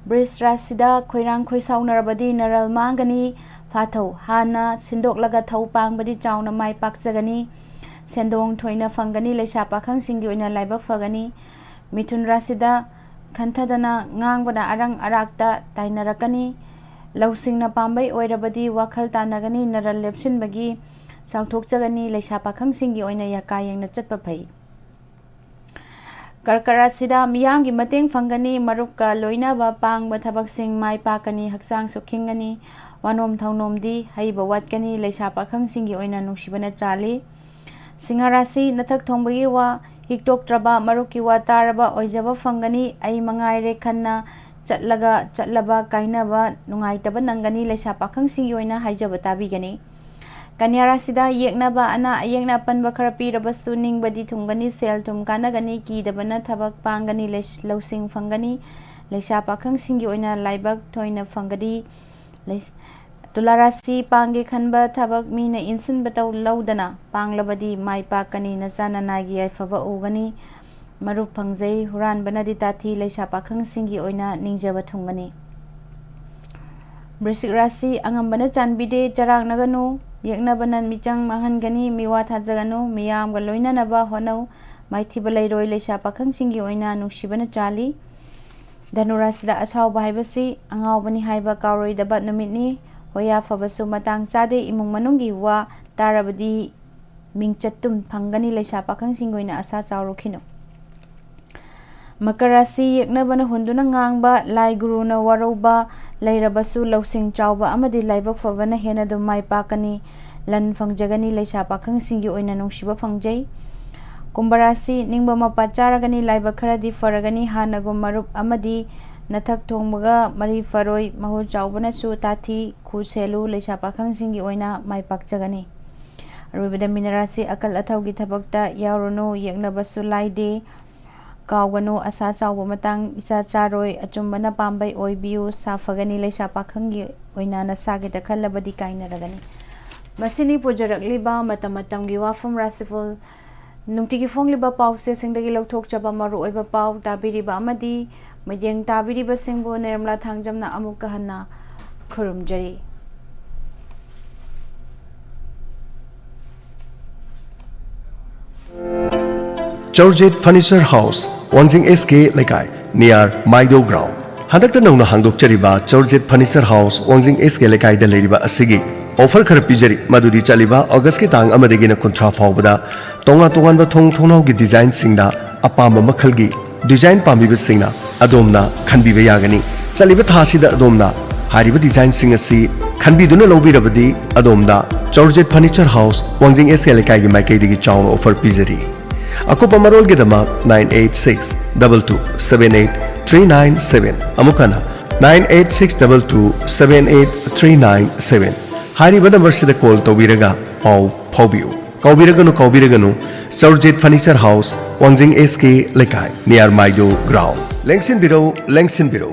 ꯕ꯭ꯔꯤꯖ ꯔꯥꯁꯤꯗ ꯈꯣꯏꯔꯥꯡ ꯈꯣꯏꯁꯥꯎꯅꯔꯕꯗꯤ ꯅꯔꯜ ꯃꯥꯡꯒꯅꯤ, ꯐꯥꯊꯧ ꯍꯥꯟꯅ ꯁꯤꯟꯗꯣꯛꯂꯒ ꯊꯧ ꯄꯥꯡꯕꯗꯤ ꯆꯥꯎꯅ ꯃꯥꯏ ꯄꯥꯛꯆꯒꯅꯤ, ꯁꯦꯟꯗꯣꯡ ꯊꯣꯏꯅ ꯐꯪꯒꯅꯤ, ꯂꯩꯁꯥ ꯄꯥꯈꯪꯁꯤꯡꯒꯤ ꯑꯣꯏꯅ ꯂꯥꯏꯕꯛ ꯐꯒꯅꯤ꯫ ꯃꯤꯊꯨꯟ ꯔꯥꯁꯤꯗ ꯈꯟꯊꯗꯅ ꯉꯥꯡꯕꯅ ꯑꯔꯪ ꯑꯔꯥꯛꯇ ꯇꯥꯏꯅꯔꯛꯀꯅꯤ, ꯂꯧꯁꯤꯡꯅ ꯄꯥꯝꯕꯩ ꯑꯣꯏꯔꯕꯗꯤ ꯋꯥꯈꯜ ꯇꯥꯟꯅꯒꯅꯤ, ꯅꯔꯜ ꯂꯦꯞꯁꯤꯟꯕꯒꯤ ꯆꯥꯎꯊꯣꯛꯆꯒꯅꯤ, ꯂꯩꯁꯥ ꯄꯥꯈꯪꯁꯤꯡꯒꯤ ꯑꯣꯏꯅ ꯌꯥꯀꯥ ꯌꯦꯡꯅ ꯆꯠꯄ ꯐꯩ꯫ ꯀꯔꯀ ꯔꯥꯁꯤꯗ ꯃꯤꯌꯥꯝꯒꯤ ꯃꯇꯦꯡ ꯐꯪꯒꯅꯤ, ꯃꯔꯨꯞꯀ ꯂꯣꯏꯅꯕ ꯄꯥꯡꯕ ꯊꯕꯛꯁꯤꯡ ꯃꯥꯏ ꯄꯥꯛꯀꯅꯤ, ꯍꯛꯆꯥꯡꯁꯨ ꯈꯤꯡꯒꯅꯤ, ꯋꯥꯅꯣꯝ ꯊꯧꯅꯣꯝꯗꯤ ꯍꯩꯕ ꯋꯥꯠꯀꯅꯤ, ꯂꯩꯁꯥ ꯄꯥꯈꯪꯁꯤꯡꯒꯤ ꯑꯣꯏꯅ ꯅꯨꯡꯁꯤꯕꯅ ꯆꯥꯜꯂꯤ꯫ ꯁꯤꯡꯍ ꯔꯥꯁꯤ ꯅꯊꯛ ꯊꯣꯡꯕꯒꯤ ꯋꯥ ꯍꯤꯛꯇꯣꯛꯇ꯭ꯔꯕ, ꯃꯔꯨꯞꯀꯤ ꯋꯥ ꯇꯥꯔꯕ ꯑꯣꯏꯖꯕ ꯐꯪꯒꯅꯤ, ꯑꯩ ꯃꯉꯥꯏꯔꯦ ꯈꯟꯅ ꯆꯠꯂꯕ ꯀꯥꯏꯅꯕ ꯅꯨꯡꯉꯥꯏꯇꯕ ꯅꯪꯒꯅꯤ, ꯂꯩꯁꯥ ꯄꯥꯈꯪꯁꯤꯡꯒꯤ ꯑꯣꯏꯅ ꯍꯥꯏꯖꯕ ꯇꯥꯕꯤꯒꯅꯤ꯫ ꯀꯟꯌꯥ ꯔꯥꯁꯤꯗ ꯌꯦꯛꯅꯕ ꯑꯅꯥ ꯑꯌꯦꯛꯅ ꯑꯄꯟꯕ ꯈꯔ ꯄꯤꯔꯕꯁꯨ ꯅꯤꯡꯕꯗꯤ ꯊꯨꯡꯒꯅꯤ, ꯁꯦꯜ ꯊꯨꯝ ꯀꯥꯟꯅꯒꯅꯤ, ꯀꯤꯗꯕꯅ ꯊꯕꯛ ꯄꯥꯡꯒꯅꯤ, ꯂꯧꯁꯤꯡ ꯐꯪꯒꯅꯤ, ꯂꯩꯁꯥ ꯄꯥꯈꯪꯁꯤꯡꯒꯤ ꯑꯣꯏna ꯂꯥꯏꯕꯛ ꯊꯣꯏꯅ ꯐꯪꯒꯅꯤ꯫ ꯇꯨꯂꯥ ꯔꯥꯁꯤ ꯄꯥꯡꯒꯦ ꯈꯟꯕ ꯊꯕꯛ ꯃꯤꯅ ꯏꯟꯁꯤꯟꯕ ꯂꯧꯗꯅ ꯄꯥꯡꯂꯕꯗꯤ ꯃꯥꯏ ꯄꯥꯛꯀꯅꯤ, ꯅꯆꯥ ꯅꯅꯥꯏꯒꯤ ꯌꯥꯏꯐꯕ ꯎꯒꯅꯤ, ꯃꯔꯨꯞ ꯐꯪꯖꯩ, ꯍꯨꯔꯥꯟꯕꯅꯗꯤ ꯇꯥꯊꯤ, ꯂꯩꯁꯥ ꯄꯥꯈꯪꯁꯤꯡꯒꯤ ꯑꯣꯏꯅ ꯅꯤꯡꯖꯕ ꯊꯨꯡꯒꯅꯤ꯫ ꯕ꯭ꯔꯤꯁꯤꯛ ꯔꯥꯁꯤ ꯑꯉꯝꯕꯅ ꯆꯥꯟꯕꯤꯗꯦ, ꯆꯔꯥꯡꯅꯒꯅꯨ, ꯌꯦꯛꯅꯕꯅ ꯃꯤꯆꯪ ꯃꯥꯡꯍꯟꯒꯅꯤ, ꯃꯤꯋꯥ ꯊꯥꯖꯒꯅꯨ, ꯃꯤꯌꯥꯝꯒ ꯂꯣꯏꯅꯅꯕ ꯍꯣꯠꯅꯧ, ꯃꯥꯏꯊꯤꯕ ꯂꯩꯔꯣꯏ, ꯂꯩꯁꯥ ꯄꯥꯈꯪꯁꯤꯡꯒꯤ ꯑꯣꯏꯅ ꯅꯨꯡꯁꯤꯕꯅ ꯆꯥꯜꯂꯤ꯫ ꯙꯅꯨ ꯔꯥꯁꯤꯗ ꯑꯁꯥꯎꯕ ꯍꯥꯏꯕꯁꯤ ꯑꯉꯥꯎꯕꯅꯤ ꯍꯥꯏꯕ ꯀꯥꯎꯔꯣꯏꯗꯕ ꯅꯨꯃꯤꯠꯅꯤ, ꯍꯣꯌꯥ ꯐꯕꯁꯨ ꯃꯇꯥꯡ ꯆꯥꯗꯦ, ꯏꯃꯨꯡ ꯃꯅꯨꯡꯒꯤ ꯋꯥ ꯇꯥꯔꯕꯗꯤ ꯃꯤꯡꯆꯠꯇꯨꯝ ꯐꯪꯒꯅꯤ, ꯂꯩꯁꯥ ꯄꯥꯈꯪꯁꯤꯡꯒꯤ ꯑꯣꯏꯅ ꯑꯁꯥ ꯆꯥꯎꯔꯨꯈꯤꯅꯨ꯫ ꯃꯀꯔ ꯔꯥꯁꯤ ꯌꯦꯛꯅꯕꯅ ꯍꯨꯟꯗꯨꯅ ꯉꯥꯡꯕ, ꯂꯥꯏ ꯒꯨꯔꯨꯅ ꯋꯥꯔꯧꯕ ꯂꯩꯔꯕꯁꯨ ꯂꯧꯁꯤꯡ ꯆꯥꯎꯕ ꯑꯃꯗꯤ ꯂꯥꯏꯕꯛ ꯐꯕꯅ ꯍꯦꯟꯅ ꯑꯗꯨꯝ ꯃꯥꯏ ꯄꯥꯛꯀꯅꯤ, ꯂꯟ ꯐꯪꯖꯒꯅꯤ, ꯂꯩꯁꯥ ꯄꯥꯈꯪꯁꯤꯡꯒꯤ ꯑꯣꯏꯅ ꯅꯨꯡꯁꯤꯕ ꯐꯪꯖꯩ꯫ ꯀꯨꯝꯚ ꯔꯥꯁꯤ ꯅꯤꯡꯕ ꯃꯄꯥ ꯆꯥꯔꯒꯅꯤ, ꯂꯥꯏꯕꯛ ꯈꯔꯗꯤ ꯐꯔꯒꯅꯤ, ꯍꯥꯟꯅꯒꯨꯝ ꯃꯔꯨꯞ ꯑꯃꯗꯤ ꯅꯊꯛ ꯊꯣꯡꯕꯒ ꯃꯔꯤ ꯐꯔꯣꯏ, ꯃꯍꯨ ꯆꯥꯎꯕꯅꯁꯨ ꯇꯥꯊꯤ, ꯈꯨ ꯁꯦꯜꯂꯨ, ꯂꯩꯁꯥ ꯄꯥꯈꯪꯁꯤꯡꯒꯤ ꯑꯣꯏꯅ ꯃꯥꯏ ꯄꯥꯛꯆꯒꯅꯤ꯫ ꯑꯔꯣꯏꯕꯗ ꯃꯤꯅ ꯔꯥꯁꯤ ꯑꯀꯜ ꯑꯊꯧꯒꯤ ꯊꯕꯛꯇ ꯌꯥꯎꯔꯨꯅꯨ, ꯌꯦꯛꯅꯕꯁꯨ ꯂꯥꯏꯗꯦ, ꯀꯥꯎꯒꯅꯨ, ꯑꯁꯥ ꯆꯥꯎꯕ ꯃꯇꯥꯡ ꯏꯆꯥ ꯆꯥꯔꯣꯏ, ꯑꯆꯨꯝꯕꯅ ꯄꯥꯝꯕꯩ ꯑꯣꯏꯕꯤꯌꯨ, ꯁꯥ ꯐꯒꯅꯤ, ꯂꯩꯁꯥ ꯄꯥꯈꯪꯒꯤ ꯑꯣꯏꯅ ꯅꯁꯥꯒꯤꯗ ꯈꯜꯂꯕꯗꯤ ꯀꯥꯏꯅꯔꯒꯅꯤ꯫ ꯃꯁꯤꯅꯤ ꯄꯨꯖꯔꯛꯂꯤꯕ ꯃꯇꯝ ꯃꯇꯝꯒꯤ ꯋꯥꯐꯝ ꯔꯥꯁꯤꯐꯜ, ꯅꯨꯡꯇꯤꯒꯤ ꯐꯣꯡꯂꯤꯕ ꯄꯥꯎꯆꯦꯁꯤꯡꯗꯒꯤ ꯂꯧꯊꯣꯛꯆꯕ ꯃꯔꯨꯑꯣꯏꯕ ꯄꯥꯎ ꯇꯥꯕꯤꯔꯤꯕ ꯑꯃꯗꯤ ꯃꯤꯠꯌꯦꯡ ꯇꯥꯕꯤꯔꯤꯕꯁꯤꯡꯕꯨ ꯅꯤꯔꯃꯂꯥ ꯊꯥꯡꯖꯝꯅ ꯑꯃꯨꯛꯀ ꯍꯟꯅ ꯈꯨꯔꯨꯝꯖꯔꯤ꯫ Georgette Furniture House, Wangjing SK Lekai, near Maido Ground. Hadakta nauna hangdokchariba Georgette Furniture House, Wangjing SK Lekai da leiriba asigi offer khara pijari madudi chaliba August ki tang amadagina kunthra faubada tonga tonganba thong thongnau gi design singda apamba makhalgi design pambiba singna adomna khanbiba yagani chaliba thasida adomna hariba design sing asi khanbiduna lobirabadi adomda Georgette Furniture House, Wangjing SK Lekai gi maikai digi chaun offer pijari. Akupa marol gidama 98622783997 amukana 98622783997 hariba number sida call tawbiraga pau phaubiu kaubiraganu Georgette Furniture House, Wangjing SK Lekai, near Maido Ground. Lengsin biro